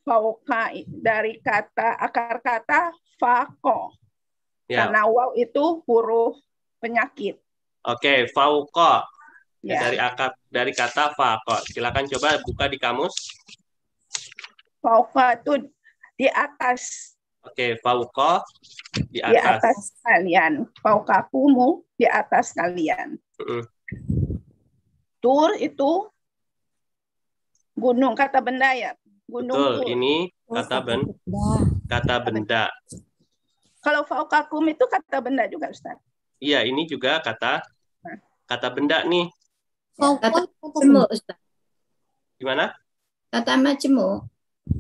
Speaker 4: Fauqa dari akar kata faqo. Ya. Karena waw itu huruf penyakit.
Speaker 1: Oke, fauqa. Ya. Dari kata faqo. Silakan coba buka di kamus.
Speaker 4: Fauqa itu di atas.
Speaker 1: Oke, fauqa
Speaker 4: di atas kalian. Fauqakumu di atas kalian. Tur itu gunung, kata benda ya. Gunung.
Speaker 1: Betul, tur. Ini kata benda.
Speaker 4: Kalau fauqakum itu kata benda juga, Ustaz.
Speaker 1: Iya, ini juga kata benda nih.
Speaker 5: Kata majmuk, Ustaz.
Speaker 1: Gimana?
Speaker 5: Kata majmuk.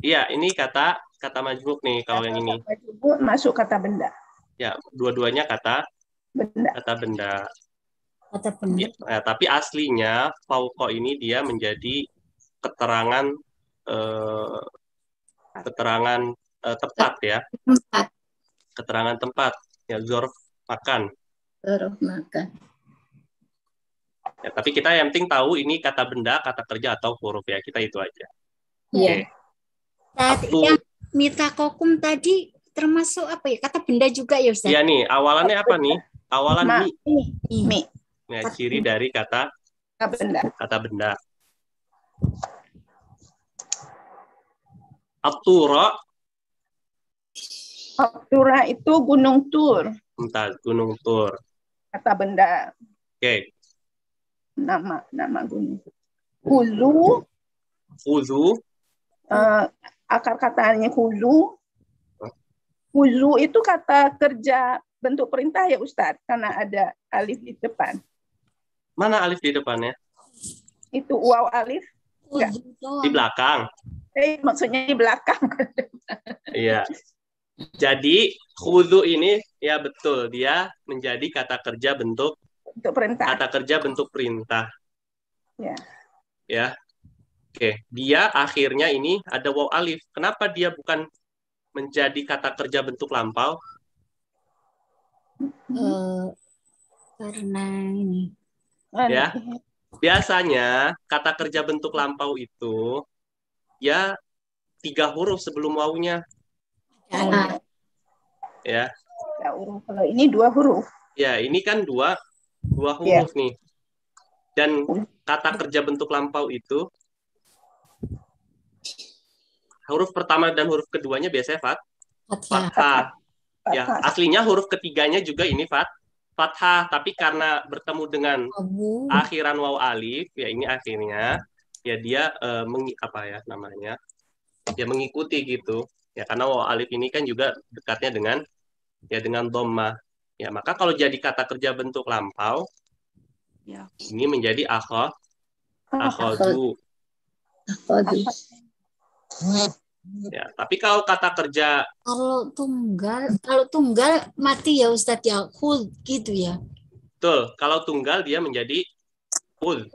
Speaker 1: Iya, ini kata majmuk nih kalau yang ini.
Speaker 4: Majmuk masuk kata benda.
Speaker 1: Ya, dua-duanya kata benda. Ya, tapi aslinya fauqa ini dia menjadi keterangan tepat ya. Keterangan tempat. Ya, zorf makan. Ya, tapi kita yang penting tahu ini kata benda, kata kerja atau huruf ya. Kita itu aja.
Speaker 5: Iya.
Speaker 7: Yang mitsaqakum tadi termasuk apa ya? Kata benda juga ya, Ustaz?
Speaker 1: Iya nih, awalannya apa nih? Awalan
Speaker 4: mi.
Speaker 1: Ya, ciri dari kata benda. At-tura
Speaker 4: Tura itu Gunung Tur.
Speaker 1: Bentar, Gunung Tur.
Speaker 4: Kata benda.
Speaker 1: Oke.
Speaker 4: Nama gunung. Huzu.
Speaker 1: Huzu.
Speaker 4: Akar katanya huzu. Huzu itu kata kerja bentuk perintah ya Ustadz, karena ada alif di depan.
Speaker 1: Mana alif di depannya?
Speaker 4: Itu waw alif. Enggak.
Speaker 1: Di belakang.
Speaker 4: Maksudnya di belakang.
Speaker 1: Iya. Jadi khudu ini ya betul, dia menjadi kata kerja bentuk
Speaker 4: perintah.
Speaker 1: Kata kerja bentuk perintah.
Speaker 4: Ya.
Speaker 1: Ya. Oke, dia akhirnya ini ada waw alif. Kenapa dia bukan menjadi kata kerja bentuk lampau?
Speaker 7: Karena ini.
Speaker 1: Ya. Biasanya kata kerja bentuk lampau itu ya 3 huruf sebelum wawunya. Ya.
Speaker 4: Kalau ini 2 huruf.
Speaker 1: Ya, ini kan dua huruf nih. Dan kata kerja bentuk lampau itu huruf pertama dan huruf keduanya biasanya fathah. Ya, aslinya huruf ketiganya juga ini fathah, tapi karena bertemu dengan akhiran waw alif, ya ini akhirnya ya dia mengikuti gitu. Ya, karena waw alif ini kan juga dekatnya dengan dhammah. Ya, maka kalau jadi kata kerja bentuk lampau, ya, ini menjadi akhadhu. Ya, tapi kalau kata kerja
Speaker 7: kalau tunggal mati ya Ustadz ya, khud gitu ya.
Speaker 1: Betul, kalau tunggal dia menjadi khud.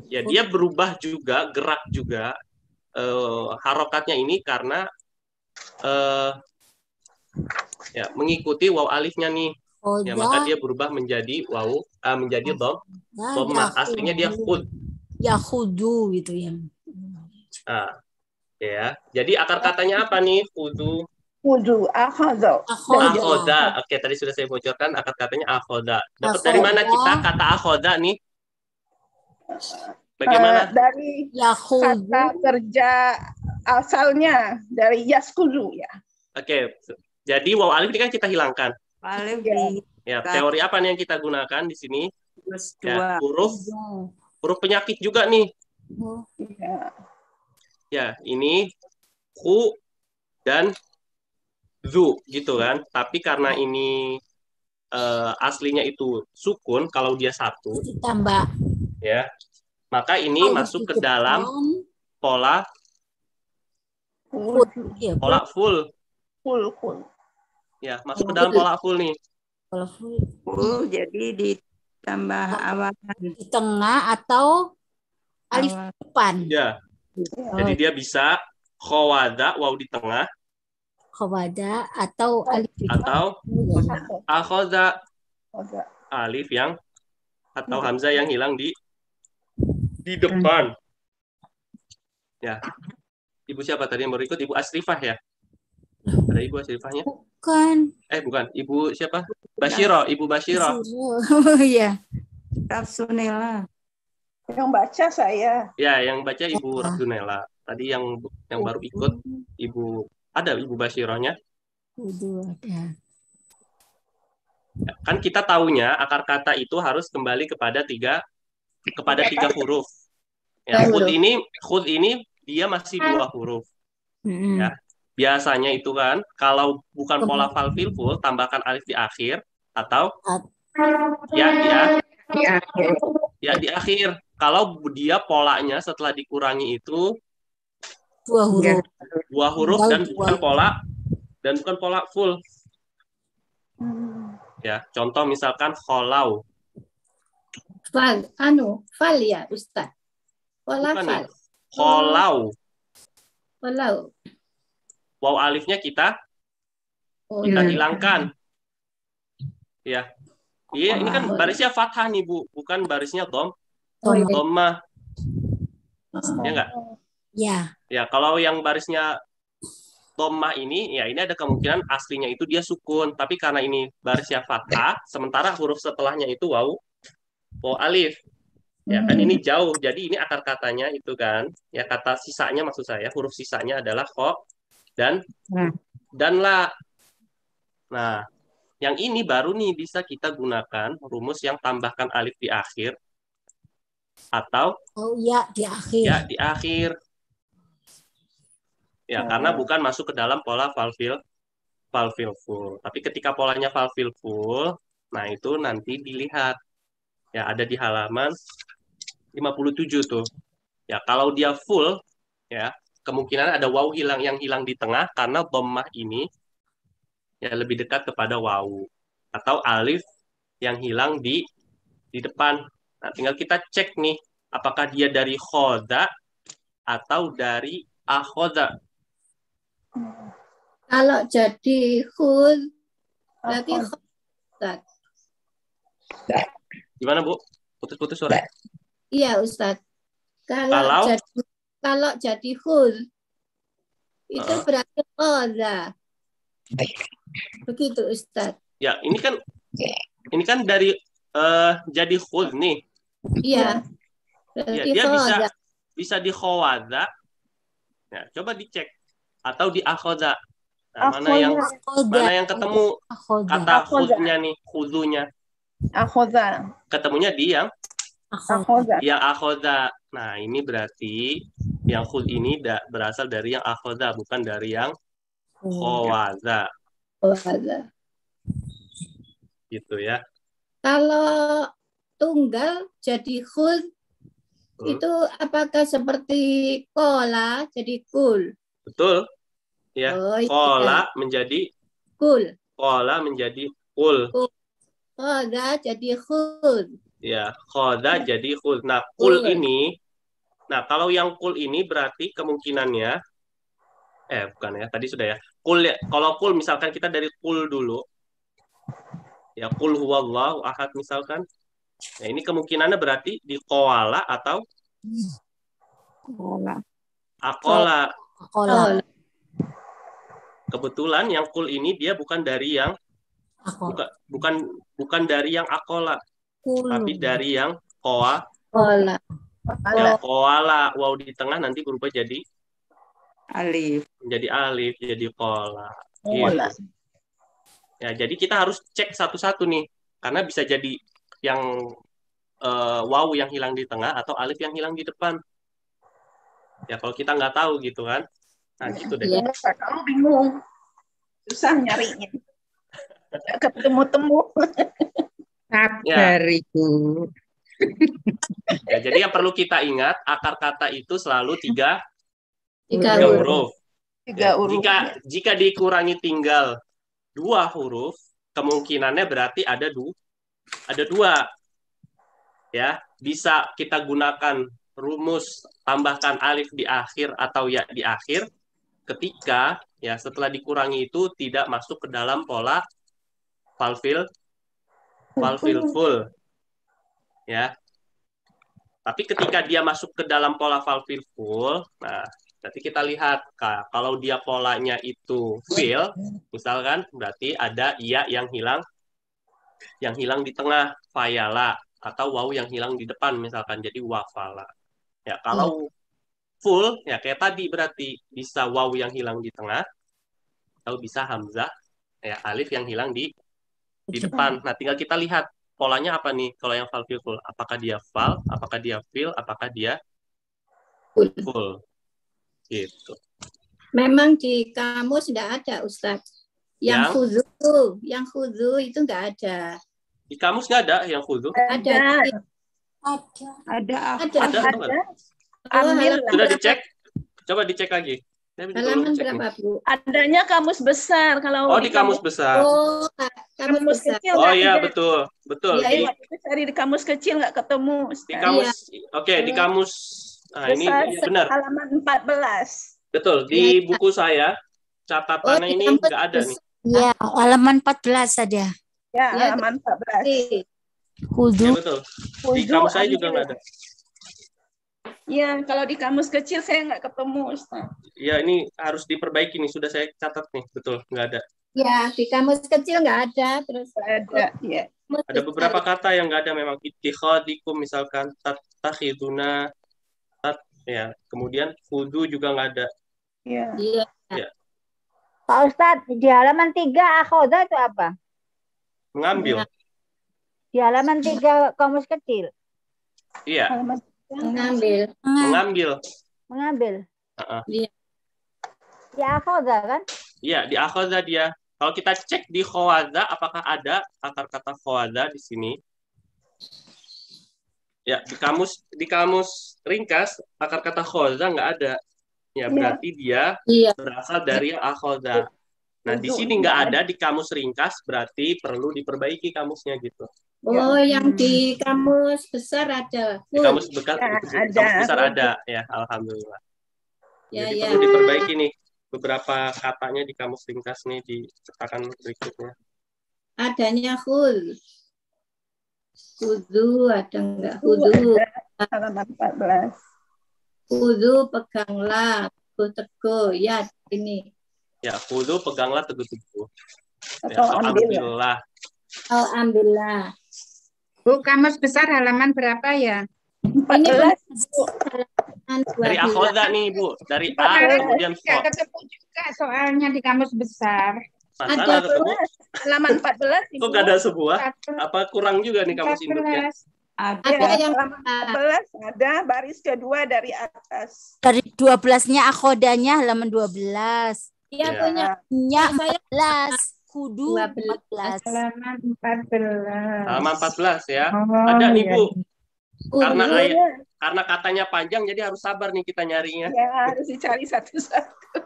Speaker 1: Ya, dia berubah juga, gerak juga harokatnya ini karena ya mengikuti waw alifnya nih. Ya, maka dia berubah menjadi menjadi dhammah. Aslinya dia khud.
Speaker 7: Ya khudu gitu ya.
Speaker 1: Ya, jadi akar katanya apa nih? Khudu.
Speaker 4: Akhoda.
Speaker 1: Oke, tadi sudah saya bocorkan akar katanya akhoda. Dapat dari mana kita kata akhoda nih? Bagaimana?
Speaker 4: Dari kata kerja asalnya dari yaskuzu ya.
Speaker 1: Oke, jadi waw alif ini kan kita hilangkan.
Speaker 8: Alif
Speaker 1: ya, teori apa nih yang kita gunakan di sini? Ya, huruf penyakit juga nih. Ya, ini khu dan zu gitu kan. Tapi karena ini aslinya itu sukun, kalau dia satu
Speaker 7: ditambah.
Speaker 1: Ya. Maka ini masuk ke dalam pola full. Ya, masuk ke dalam pola full nih.
Speaker 8: Pola full jadi ditambah awalan
Speaker 7: di tengah atau alif depan.
Speaker 1: Ya. Jadi dia bisa khawada waw di tengah.
Speaker 7: Khawada atau alif
Speaker 1: atau akhoda alif yang atau hamzah yang hilang di depan. Ya. Ibu siapa tadi yang baru ikut? Ibu Asrifah ya? Ada Ibu Asrifahnya?
Speaker 7: Bukan.
Speaker 1: Bukan. Ibu siapa? Basyiro. Ibu Basyiro.
Speaker 7: Oh iya.
Speaker 8: Rafsunela.
Speaker 4: Yang baca saya.
Speaker 1: Ya, yang baca Ibu Rafsunela. Tadi yang baru ikut Ibu Basyirohnya. Kan kita taunya akar kata itu harus kembali kepada tiga huruf. Ya, khud ini dia masih 2 huruf. Ya. Biasanya itu kan kalau bukan pola fal fil full tambahkan alif di akhir atau di akhir. Kalau dia polanya setelah dikurangi itu
Speaker 7: 2 huruf.
Speaker 1: Dan bukan pola full. Ya, contoh misalkan kholau.
Speaker 5: Fal ya Ustaz. Fal.
Speaker 1: Kholau. Waw alifnya kita hilangkan. Ya. Iya, ini kan barisnya fathah nih, Bu, bukan barisnya dhammah. Ya enggak?
Speaker 7: Ya.
Speaker 1: Ya, kalau yang barisnya dhammah ini, ya ini ada kemungkinan aslinya itu dia sukun, tapi karena ini barisnya fathah, sementara huruf setelahnya itu waw alif. Ya kan ini jauh, jadi ini akar katanya itu kan, ya kata sisanya maksud saya, huruf sisanya adalah kho dan la. Nah, yang ini baru nih bisa kita gunakan rumus yang tambahkan alif di akhir atau
Speaker 5: ya di akhir.
Speaker 1: ya di akhir. Ya, karena bukan masuk ke dalam pola falfil full. Tapi ketika polanya falfil full, nah itu nanti dilihat. Ya, ada di halaman 57 tuh. Ya, kalau dia full, ya, kemungkinan ada waw yang hilang di tengah karena dhammah ini ya lebih dekat kepada waw atau alif yang hilang di depan. Nah, tinggal kita cek nih apakah dia dari khoda atau dari akhoda.
Speaker 5: Kalau jadi khud, berarti Ustaz.
Speaker 1: Gimana, Bu? Putus-putus suara.
Speaker 5: Iya, Ustaz. Kalau jadi khud, itu berarti khoda. Begitu, Ustaz.
Speaker 1: Ya, ini kan dari jadi khud nih.
Speaker 5: Iya.
Speaker 1: Ya, dia bisa di khawada. Ya, coba dicek atau di akhoda. Nah, mana yang ketemu kata khudnya nih, khudunya.
Speaker 4: Akhoda.
Speaker 1: Ketemunya di yang
Speaker 4: Akhoda.
Speaker 1: yang akhoda. Nah, ini berarti yang khud ini berasal dari yang akhoda, bukan dari yang khawada. Gitu ya.
Speaker 5: Kalau tunggal jadi khud, itu apakah seperti kola jadi kul?
Speaker 1: Betul. Ya, kola menjadi
Speaker 5: kul.
Speaker 1: Kola menjadi kul.
Speaker 5: Khoda jadi khud.
Speaker 1: Ya, khoda jadi khud. Nah, kul ini, kalau yang kul ini berarti kemungkinannya, bukan ya, tadi sudah ya. Kul ya, kalau kul misalkan kita dari kul dulu, ya kul huwallahu ahad misalkan. Nah, ini kemungkinannya berarti di koala atau akola. Kebetulan yang kul ini dia bukan dari yang bukan dari yang akola, tapi dari yang koala. Ya, koala, waw di tengah nanti berubah jadi
Speaker 8: alif.
Speaker 1: Jadi alif, jadi koala. Gitu. Ya, jadi kita harus cek satu-satu nih, karena bisa jadi yang waw yang hilang di tengah atau alif yang hilang di depan. Ya, kalau kita nggak tahu gitu kan. Nah, gitu deh.
Speaker 4: Kamu bingung. Susah nyarinya. Nggak ketemu-temu.
Speaker 8: Sabar itu.
Speaker 1: Ya, jadi yang perlu kita ingat, akar kata itu selalu tiga
Speaker 5: huruf.
Speaker 1: Ya, jika dikurangi tinggal 2 huruf, kemungkinannya berarti ada dua. Ya, bisa kita gunakan rumus tambahkan alif di akhir atau ya di akhir ketika ya setelah dikurangi itu tidak masuk ke dalam pola falfil full. Ya. Tapi ketika dia masuk ke dalam pola falfil full, nah berarti kita lihat kalau dia polanya itu fill, misalkan berarti ada iya yang hilang di tengah, fayala, atau waw yang hilang di depan misalkan jadi wafala. Ya, kalau full ya kayak tadi berarti bisa waw yang hilang di tengah atau bisa hamzah ya alif yang hilang di depan. Nah, tinggal kita lihat polanya apa nih kalau yang falfil full. Apakah dia fal, apakah dia fill, apakah dia full. Gitu.
Speaker 5: Memang di kamus tidak ada, Ustadz. Yang khudu itu nggak ada.
Speaker 1: Di kamus nggak ada yang khudu?
Speaker 5: Ada.
Speaker 1: Sudah dicek? Coba dicek lagi.
Speaker 5: Halaman berapa, Bu?
Speaker 4: Adanya kamus besar. Kalau
Speaker 1: di kamus besar.
Speaker 5: Oh, kamus besar.
Speaker 4: kecil.
Speaker 1: Oh iya, betul.
Speaker 4: Ya, cari di kamus kecil nggak ketemu.
Speaker 1: Di kamus, di kamus. Nah, ini benar.
Speaker 4: Halaman 14.
Speaker 1: Betul, di buku saya catatannya ini nggak ada nih.
Speaker 7: Ya, halaman 14 ada.
Speaker 4: Ya, halaman 14.
Speaker 7: Kudu.
Speaker 1: Ya, betul. Di kamus saya juga nggak ada.
Speaker 4: Ya, kalau di kamus kecil saya nggak ketemu, Ustaz.
Speaker 1: Ya, ini harus diperbaiki nih. Sudah saya catat nih, betul, nggak ada.
Speaker 5: Ya, di kamus kecil nggak ada. Terus
Speaker 4: ada, ya.
Speaker 1: Ada beberapa kata yang nggak ada memang. Ittikhadikum misalkan, takhiduna, ya. Kemudian kudu juga nggak ada.
Speaker 4: Iya.
Speaker 1: Ya.
Speaker 2: Pak Ustadz, di halaman 3 akhoda itu apa?
Speaker 1: Mengambil.
Speaker 2: Di halaman 3 kamus kecil.
Speaker 1: Iya.
Speaker 5: Mengambil.
Speaker 2: Mengambil.
Speaker 5: Iya.
Speaker 2: Di akhoda kan?
Speaker 1: Iya, di akhoda dia. Kalau kita cek di khawaza, apakah ada akar kata khawaza di sini? Ya, di kamus ringkas akar kata khawaza nggak ada. Ya, berarti dia berasal dari akhoda. Nah, di sini nggak ada di kamus ringkas, berarti perlu diperbaiki kamusnya gitu.
Speaker 5: Oh, yang di kamus besar ada.
Speaker 1: Di kamus besar ada, ya, alhamdulillah. Jadi perlu diperbaiki nih beberapa katanya di kamus ringkas nih di cetakan berikutnya.
Speaker 5: Adanya khul. Khudu ada enggak? Khudu.
Speaker 4: Halaman 14.
Speaker 5: Khudu peganglah, teguh-teguh. Ya, ini.
Speaker 1: Ya, khudu peganglah teguh-teguh. Ya,
Speaker 4: Atau
Speaker 1: ambillah.
Speaker 5: Oh, ambillah.
Speaker 8: Bu, kamus besar halaman berapa ya?
Speaker 4: 14.
Speaker 1: Dari akhoda nih, Bu. Dari A, kemudian
Speaker 8: Nggak ketemu juga soalnya di kamus besar.
Speaker 1: Ada ketemu?
Speaker 4: Halaman 14.
Speaker 1: Kok nggak ada sebuah? Apa kurang juga nih kamus induknya?
Speaker 5: Ada yang
Speaker 4: halaman 14 ada baris kedua dari atas.
Speaker 9: Dari 12-nya akhodanya halaman 12.
Speaker 5: Iya,
Speaker 9: punya 14. Kudu 14.
Speaker 8: Halaman 14.
Speaker 1: Halaman 14 ya.
Speaker 8: Oh,
Speaker 1: ada nih, Bu.
Speaker 5: Karena
Speaker 1: karena katanya panjang, jadi harus sabar nih kita nyarinya.
Speaker 4: Ya, harus dicari satu-satu.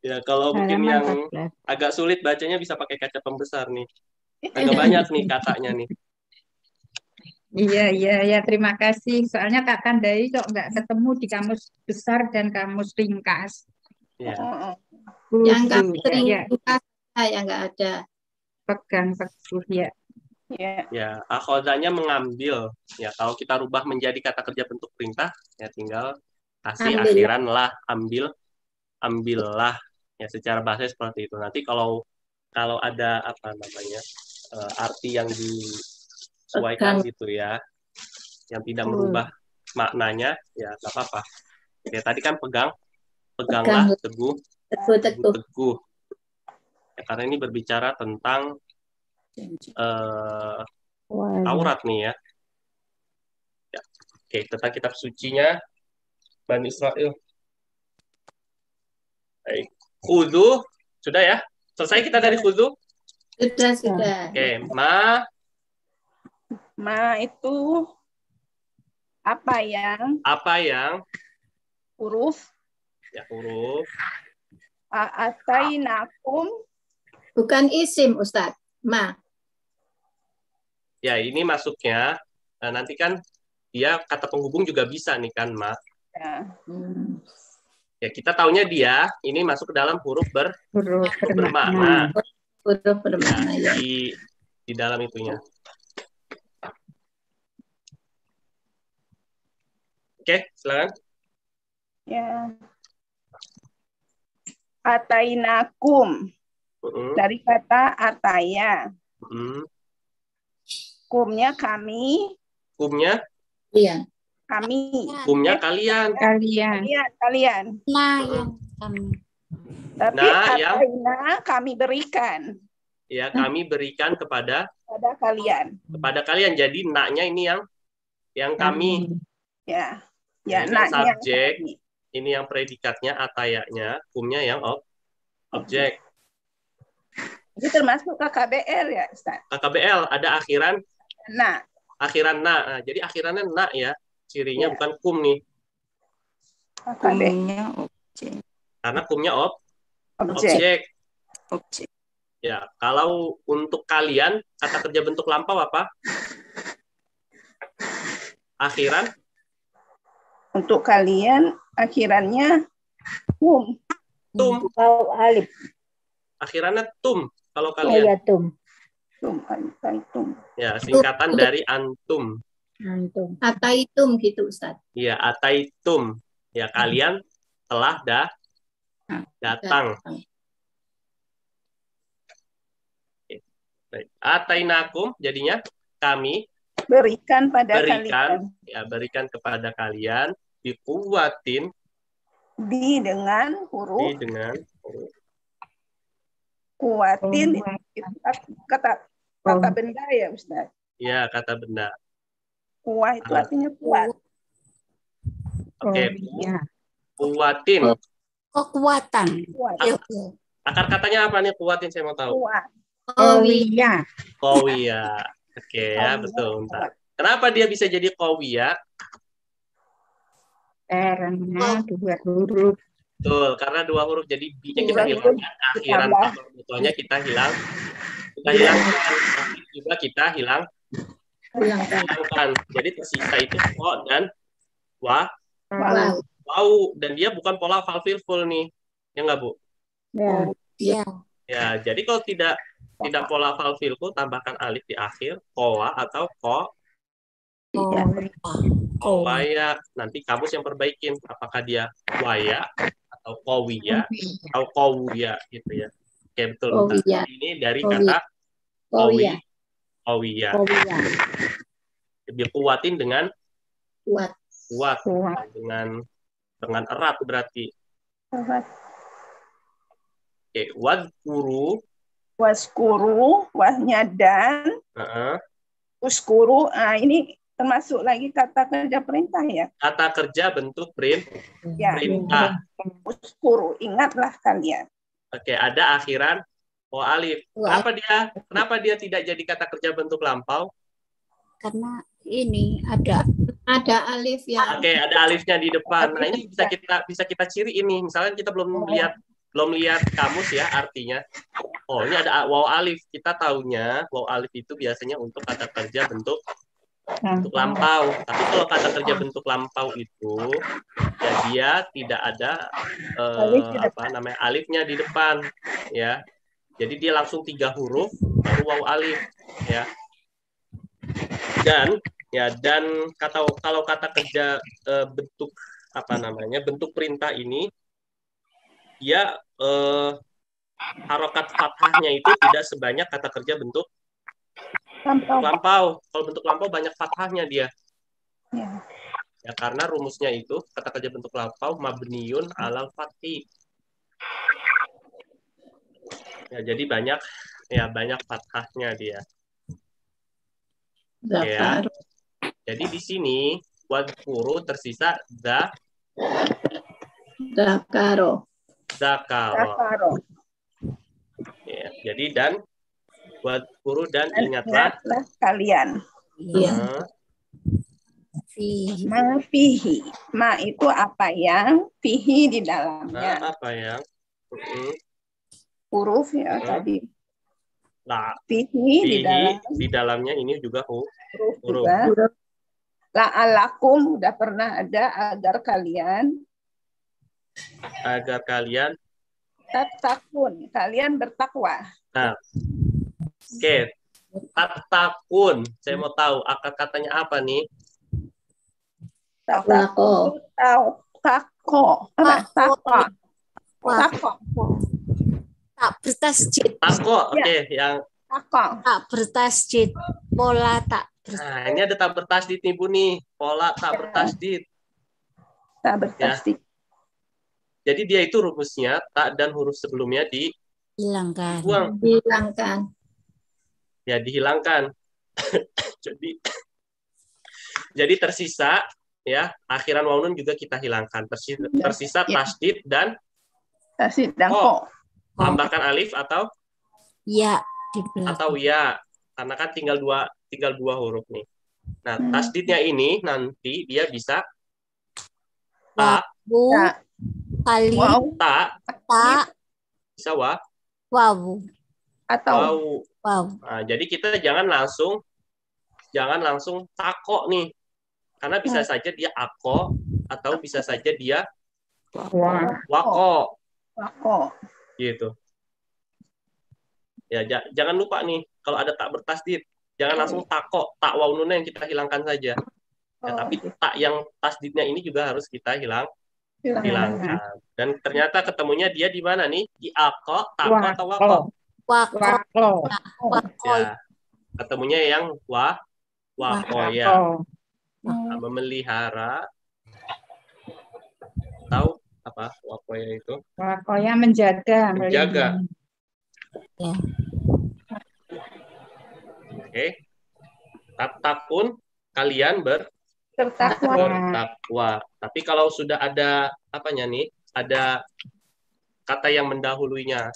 Speaker 1: Ya, kalau mungkin yang agak sulit bacanya bisa pakai kaca pembesar nih. Agak banyak nih katanya nih.
Speaker 8: Iya, terima kasih. Soalnya Kak Tandai kok nggak ketemu di kamus besar dan kamus ringkas.
Speaker 1: Ya.
Speaker 5: Yang kamus ringkas yang nggak ada.
Speaker 8: Pegang teguh ya.
Speaker 1: Ya, akhodanya mengambil. Ya, kalau kita rubah menjadi kata kerja bentuk perintah, ya tinggal kasih akhiran lah, ambillah. Ya, secara bahasa seperti itu. Nanti kalau ada apa namanya arti yang disesuaikan gitu ya, yang tidak merubah maknanya, ya nggak apa-apa. Ya, tadi kan peganglah teguh. Ya, karena ini berbicara tentang Taurat nih ya. Oke, tentang kitab sucinya Bani Israel. Baik. Khudu, sudah ya? Selesai kita dari khudu?
Speaker 5: Sudah.
Speaker 1: Oke,
Speaker 4: Ma itu apa yang huruf?
Speaker 1: Ya, huruf.
Speaker 4: Atainakum.
Speaker 5: Bukan isim, Ustadz. Ma.
Speaker 1: Ya, ini masuknya. Nah, nanti kan dia kata penghubung juga bisa nih kan, Ma. Ya, kita taunya dia ini masuk ke dalam huruf bermakna.
Speaker 5: Huruf bermakna, ya.
Speaker 1: Di dalam itunya. Oke, silakan.
Speaker 4: Ya. Atainakum. Dari kata ataya. Kumnya kami.
Speaker 1: Kumnya?
Speaker 5: Iya.
Speaker 4: Kami.
Speaker 1: Kumnya kalian.
Speaker 4: Kalian.
Speaker 9: Nah, yang kami.
Speaker 4: Tapi kami berikan.
Speaker 1: Ya, kami berikan kepada
Speaker 4: kalian.
Speaker 1: Kepada kalian. Jadi naknya ini yang kami.
Speaker 4: Ya.
Speaker 1: Ya, naknya subjek. Ini yang predikatnya atayanya, kumnya yang objek.
Speaker 4: Ini termasuk KKBL ya, Ustaz?
Speaker 1: KKBL ada akhiran
Speaker 4: na.
Speaker 1: Akhiran na. Nah, jadi akhirannya na ya. Cirinya bukan kum nih.
Speaker 8: Kumnya objek.
Speaker 1: Karena kumnya objek. Ya, kalau untuk kalian kata kerja bentuk lampau apa? Akhiran?
Speaker 4: Untuk kalian akhirannya tum.
Speaker 2: Alif.
Speaker 1: Akhirannya tum kalau
Speaker 2: Oh
Speaker 1: kalian.
Speaker 2: ya, tum.
Speaker 1: Ya, singkatan dari antum.
Speaker 5: Ataitum gitu, Ustaz.
Speaker 1: Ya, ataitum. Ya, kalian telah datang. Atainakum jadinya kami
Speaker 4: berikan kalian.
Speaker 1: Ya, berikan kepada kalian dikuwatin
Speaker 4: dengan huruf Kuatin itu kata benda ya Ustaz.
Speaker 1: Ya, kata benda.
Speaker 4: Kuah itu artinya kuat.
Speaker 1: Oke. Kuatin.
Speaker 7: Kekuatan.
Speaker 1: Akar katanya apa nih kuatin, saya mau tahu.
Speaker 4: Kuat.
Speaker 8: Kowiyah.
Speaker 1: Kowiyah. Oke ya, betul. Bentar. Kenapa dia bisa jadi kowiyah?
Speaker 8: Karena 2 huruf.
Speaker 1: Betul, karena 2 huruf. Jadi B-nya kita hilangkan, akhiran faktor mutuanya kita hilangkan. Juga kita hilangkan. Jadi tersisa itu ko dan wa. Wow, dan dia bukan pola valvilful nih. Ya nggak, Bu?
Speaker 7: Ya.
Speaker 1: Ya, jadi kalau tidak pola valvilful, tambahkan alif di akhir, kowa atau ko. Kowaya. Nanti kamus yang perbaikin apakah dia waya atau kowiya atau kowuya gitu ya. Oke, betul. Ini dari kata kowiya. Dikuatin dengan kuat. Dengan erat berarti. Oke,
Speaker 4: waskuru, wahnya dan. Uskuru, ini termasuk lagi kata kerja perintah ya.
Speaker 1: Kata kerja bentuk perintah.
Speaker 4: Uskuru, ingatlah kalian.
Speaker 1: Oke, ada akhiran o alif. Kenapa dia tidak jadi kata kerja bentuk lampau?
Speaker 7: Karena ini ada
Speaker 5: alif ya.
Speaker 1: Oke, ada alifnya di depan. Nah, ini bisa kita ciri ini. Misalnya kita belum lihat kamus ya artinya. Oh, ini ada waw alif. Kita tahunya waw alif itu biasanya untuk kata kerja bentuk lampau. Tapi kalau kata kerja bentuk lampau itu ya dia tidak ada alifnya di depan ya. Jadi dia langsung 3 huruf baru waw alif ya. Dan kalau kata kerja bentuk bentuk perintah ini dia harokat fathahnya itu tidak sebanyak kata kerja bentuk lampau. Kalau bentuk lampau banyak fathahnya dia. Ya, karena rumusnya itu kata kerja bentuk lampau mabniun alal fathi. Ya, jadi banyak fathahnya dia. Ya. Jadi di sini wadkuru tersisa
Speaker 5: Dakaro.
Speaker 1: Ya, jadi dan wadkuru dan ingatlah
Speaker 4: kalian.
Speaker 5: Iya.
Speaker 4: Ma fihi. Ma itu apa yang fihi di dalamnya.
Speaker 1: Apa yang?
Speaker 4: Huruf ya tadi.
Speaker 1: Nah,
Speaker 4: fihi
Speaker 1: di dalamnya ini juga huruf.
Speaker 4: La'alakum udah pernah ada agar kalian tatakun, kalian bertakwa.
Speaker 1: Nah, oke, tatakun. Saya mau tahu akar katanya apa nih?
Speaker 4: Tako.
Speaker 7: Tak bertasjid.
Speaker 1: Tako, oke, yang
Speaker 7: tak bertasjid. Pola tak bertasjid.
Speaker 1: Nah, ini ada tak bertasdid nih Bu nih. Pola tak bertasdid.
Speaker 4: Tak bertasdid.
Speaker 1: Ya. Jadi dia itu rumusnya tak dan huruf sebelumnya dihilangkan. Ya, dihilangkan. Jadi tersisa ya, akhiran waw nun juga kita hilangkan. Tersisa tasdid dan
Speaker 4: ko.
Speaker 1: Tambahkan alif atau
Speaker 7: ya
Speaker 1: atau ya. Karena kan tinggal dua huruf nih. Nah, tasdidnya ini nanti dia bisa
Speaker 7: kali
Speaker 1: bisa wa
Speaker 4: atau
Speaker 1: wow. Nah, jadi kita jangan langsung tako nih. Karena bisa saja dia ako atau bisa saja dia wako. Gitu. Ya, jangan lupa nih kalau ada tak bertasdid, jangan langsung tako, tak waw nunnya yang kita hilangkan saja. Ya, tapi tak yang tasdidnya ini juga harus kita hilangkan. Dan ternyata ketemunya dia di mana nih? Di ako, tako atau wako? Ya, ketemunya yang wako ya. Memelihara atau apa? Wako ya itu?
Speaker 8: Wako ya menjaga.
Speaker 9: Ya.
Speaker 1: Oke. Tattaqun, kalian
Speaker 4: Bertakwa.
Speaker 1: bertakwa. Tapi kalau sudah ada apanya nih? Ada kata yang mendahulunya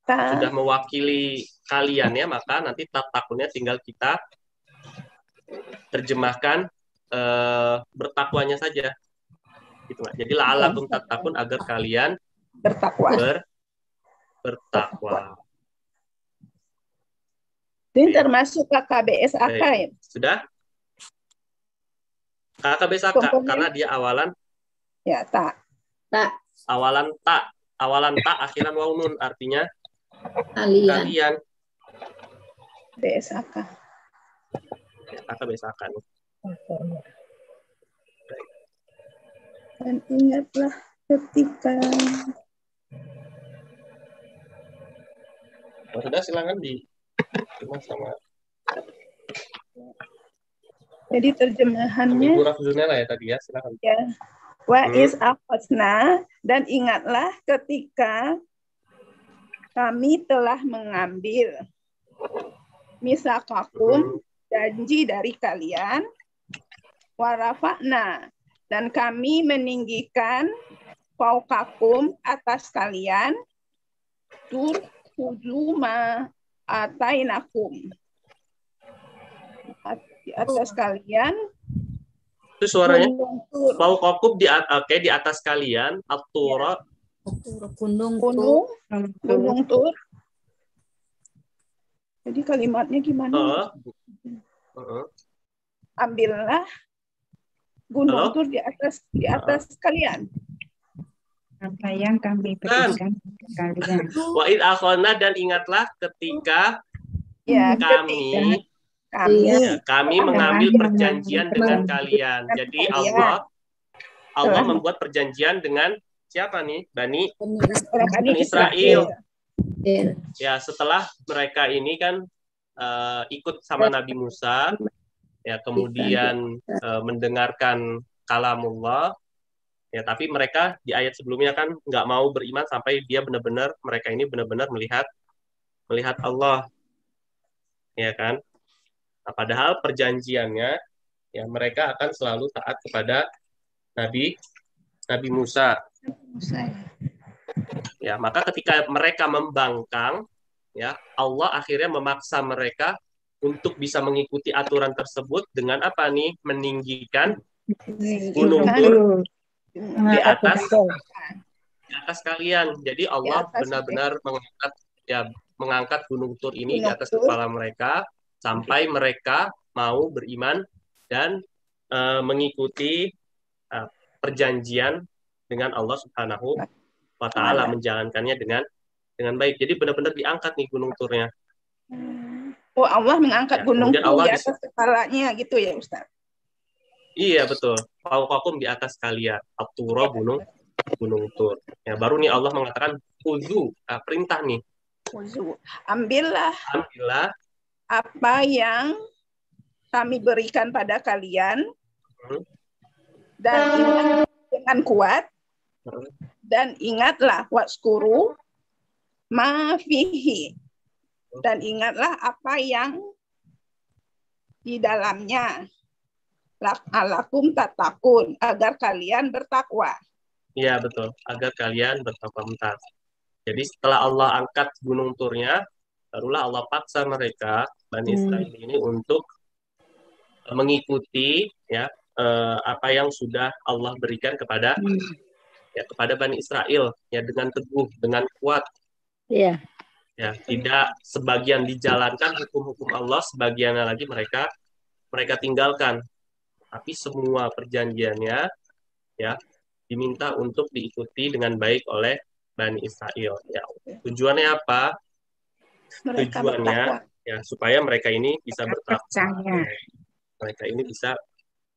Speaker 1: sudah mewakili kalian ya, maka nanti tattaqunnya tinggal kita terjemahkan bertakwanya saja. Gitu, jadi la'allakum tattaqun, agar kalian
Speaker 4: bertakwa.
Speaker 1: Bertakwa.
Speaker 4: Ini termasuk KKBSAK ya?
Speaker 1: Sudah? KKBSAK karena dia awalan
Speaker 4: ya tak.
Speaker 1: Awalan tak, akhiran waw nun, artinya
Speaker 5: kalian.
Speaker 4: BSAK.
Speaker 1: KKBSAK nih.
Speaker 4: Dan ingatlah ketika
Speaker 1: sudah, silakan sama.
Speaker 4: Jadi terjemahannya
Speaker 1: Ibu Rafzunela ya tadi ya, silakan.
Speaker 4: Ya. Wa is akhadna, dan ingatlah ketika kami telah mengambil misaqakum, janji dari kalian, warafa'na, dan kami meninggikan fauqakum, atas kalian, tur khudhu ma atainakum, di atas kalian.
Speaker 1: Itu suaranya fauqakum di atas kalian, at-tura
Speaker 9: gunung
Speaker 4: tur. Jadi kalimatnya gimana? Ambillah gunung tur di atas kalian.
Speaker 8: Apa yang kami berikan kalian.
Speaker 1: Wa id akhadna, dan ingatlah ketika kami mengambil perjanjian dengan kalian. Jadi Allah membuat perjanjian dengan siapa nih? Bani Israel. Ya, setelah mereka ini kan ikut sama Nabi Musa, ya kemudian mendengarkan kalamullah, ya tapi mereka di ayat sebelumnya kan nggak mau beriman sampai mereka ini benar-benar melihat Allah, ya kan? Nah, padahal perjanjiannya ya mereka akan selalu taat kepada Nabi Musa. Ya, maka ketika mereka membangkang, ya Allah akhirnya memaksa mereka untuk bisa mengikuti aturan tersebut dengan apa nih? Meninggikan gunung Tur di atas kalian. Jadi Allah benar-benar mengangkat gunung Tur ini di atas kepala mereka sampai mereka mau beriman dan mengikuti perjanjian dengan Allah Subhanahu wa Ta'ala, menjalankannya dengan baik. Jadi benar-benar diangkat nih gunung Turnya.
Speaker 4: Oh, Allah mengangkat gunung Tur di atas kepalanya gitu ya, Ustaz? Iya,
Speaker 1: betul. Fauqakum di atas kalian. At-Tura, gunung Tur. Ya, baru nih Allah mengatakan khudzu, perintah nih.
Speaker 4: Khudzu. Ambillah apa yang kami berikan pada kalian, dan ingat dengan kuat, dan ingatlah waskuru ma fihi, dan ingatlah apa yang di dalamnya, la'allakum tattaqun, agar kalian bertakwa.
Speaker 1: Iya, betul, agar kalian bertakwa. Bentar. Jadi setelah Allah angkat gunung Turnya, barulah Allah paksa mereka Bani Israel ini untuk mengikuti ya apa yang sudah Allah berikan kepada Bani Israel, ya dengan teguh, dengan kuat.
Speaker 2: Iya.
Speaker 1: Ya, tidak sebagian dijalankan hukum-hukum Allah, sebagiannya lagi mereka tinggalkan. Tapi semua perjanjiannya ya diminta untuk diikuti dengan baik oleh Bani Israel. Ya, tujuannya apa? Tujuannya ya supaya mereka ini bisa bertakwa. Mereka ini bisa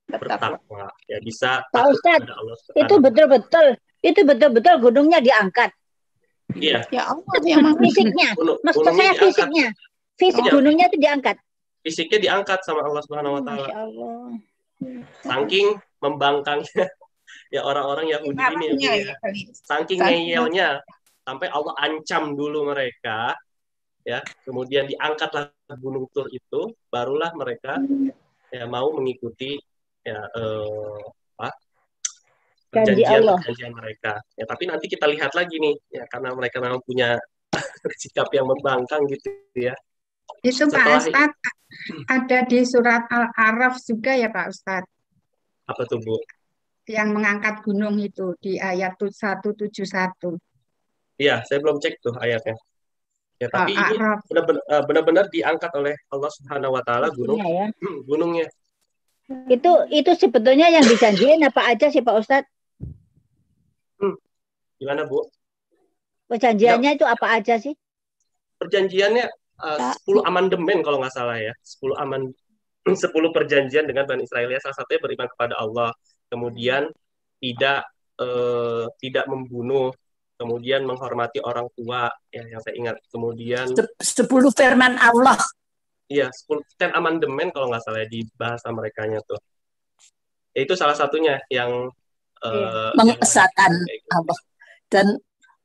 Speaker 1: bertakwa, ya bisa
Speaker 2: Pak Ustadz, itu betul-betul gunungnya diangkat.
Speaker 1: Iya.
Speaker 4: Ya Allah, yang
Speaker 2: fisiknya. Maksud saya fisiknya. Fisik gunungnya itu diangkat.
Speaker 1: Fisiknya diangkat sama Allah Subhanahu wa Ta'ala.
Speaker 2: Masya Allah.
Speaker 1: Saking membangkangnya ya orang-orang Yahudi ini ya. Saking ngeyelnya sampai Allah ancam dulu mereka ya, kemudian diangkatlah Gunung Tur itu, barulah mereka ya mau mengikuti ya perjanjian mereka. Ya, tapi nanti kita lihat lagi nih, ya karena mereka memang punya sikap yang membangkang gitu ya.
Speaker 8: Itu Pak Ustadz, ada di surat Al-A'raf juga ya Pak Ustadz?
Speaker 1: Apa tuh Bu?
Speaker 8: Yang mengangkat gunung itu di ayat 171.
Speaker 1: Iya, saya belum cek tuh ayatnya. Ya, tapi ini benar-benar diangkat oleh Allah Subhanahu wa taala gunungnya.
Speaker 2: Itu sebetulnya yang dijanjiin apa aja sih Pak Ustadz?
Speaker 1: Gimana Bu?
Speaker 2: Perjanjiannya itu apa aja sih?
Speaker 1: Perjanjiannya 10 amandemen kalau nggak salah ya. 10 perjanjian dengan Bani Israel. Salah satunya beriman kepada Allah, kemudian tidak membunuh, kemudian menghormati orang tua, ya yang saya ingat. Kemudian
Speaker 6: 10 firman Allah.
Speaker 1: Iya, 10 amandemen kalau nggak salah ya, di bahasa merekanya tuh. Itu salah satunya yang
Speaker 6: mengesahkan Allah dan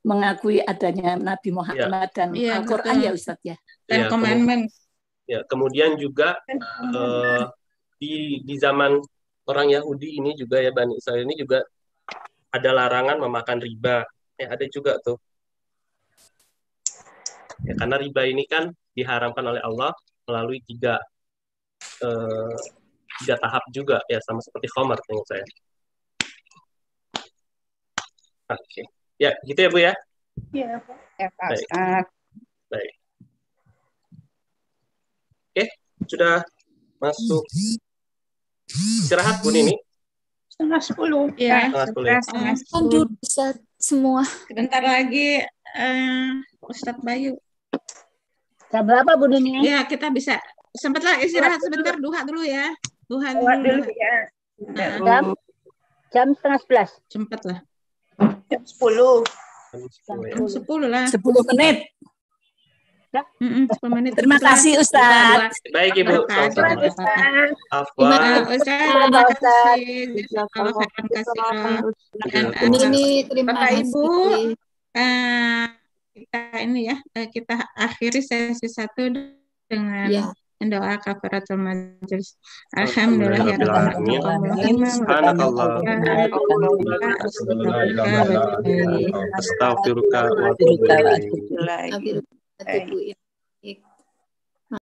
Speaker 6: mengakui adanya Nabi Muhammad dan Al-Quran ya Ustadz ya.
Speaker 3: Dan commandment.
Speaker 1: Ya, kemudian juga di zaman orang Yahudi ini juga ya, Bani Israel ini juga ada larangan memakan riba. Ya, ada juga tuh. Ya, karena riba ini kan diharamkan oleh Allah melalui tiga tahap juga ya, sama seperti khamar menurut saya. Oke. Ya, gitu ya Bu ya.
Speaker 4: Iya, Pak.
Speaker 8: Ya, Pak Ustadz.
Speaker 1: Baik. Oke, sudah masuk istirahat Bu Nini?
Speaker 4: 9:30.
Speaker 8: Ya,
Speaker 7: 10. Bisa semua.
Speaker 3: Sebentar lagi Ustadz Bayu.
Speaker 2: Jam berapa Bu Nini?
Speaker 3: Ya, kita bisa sempatlah istirahat sebentar, duha dulu ya. Duha
Speaker 4: dulu ya.
Speaker 2: Jam 10:30.
Speaker 3: Sempatlah.
Speaker 4: Jam 10.
Speaker 3: Jam 10 lah.
Speaker 6: 10 menit.
Speaker 3: 10 menit.
Speaker 6: Terima kasih Ustadz.
Speaker 1: Baik Ibu.
Speaker 3: Terima kasih. Ibu. Kita akhiri sesi 1 dengan doa kafaratul majelis. Alhamdulillahirabbil
Speaker 1: alamin. Astaghfiruka wa atubu ilaik.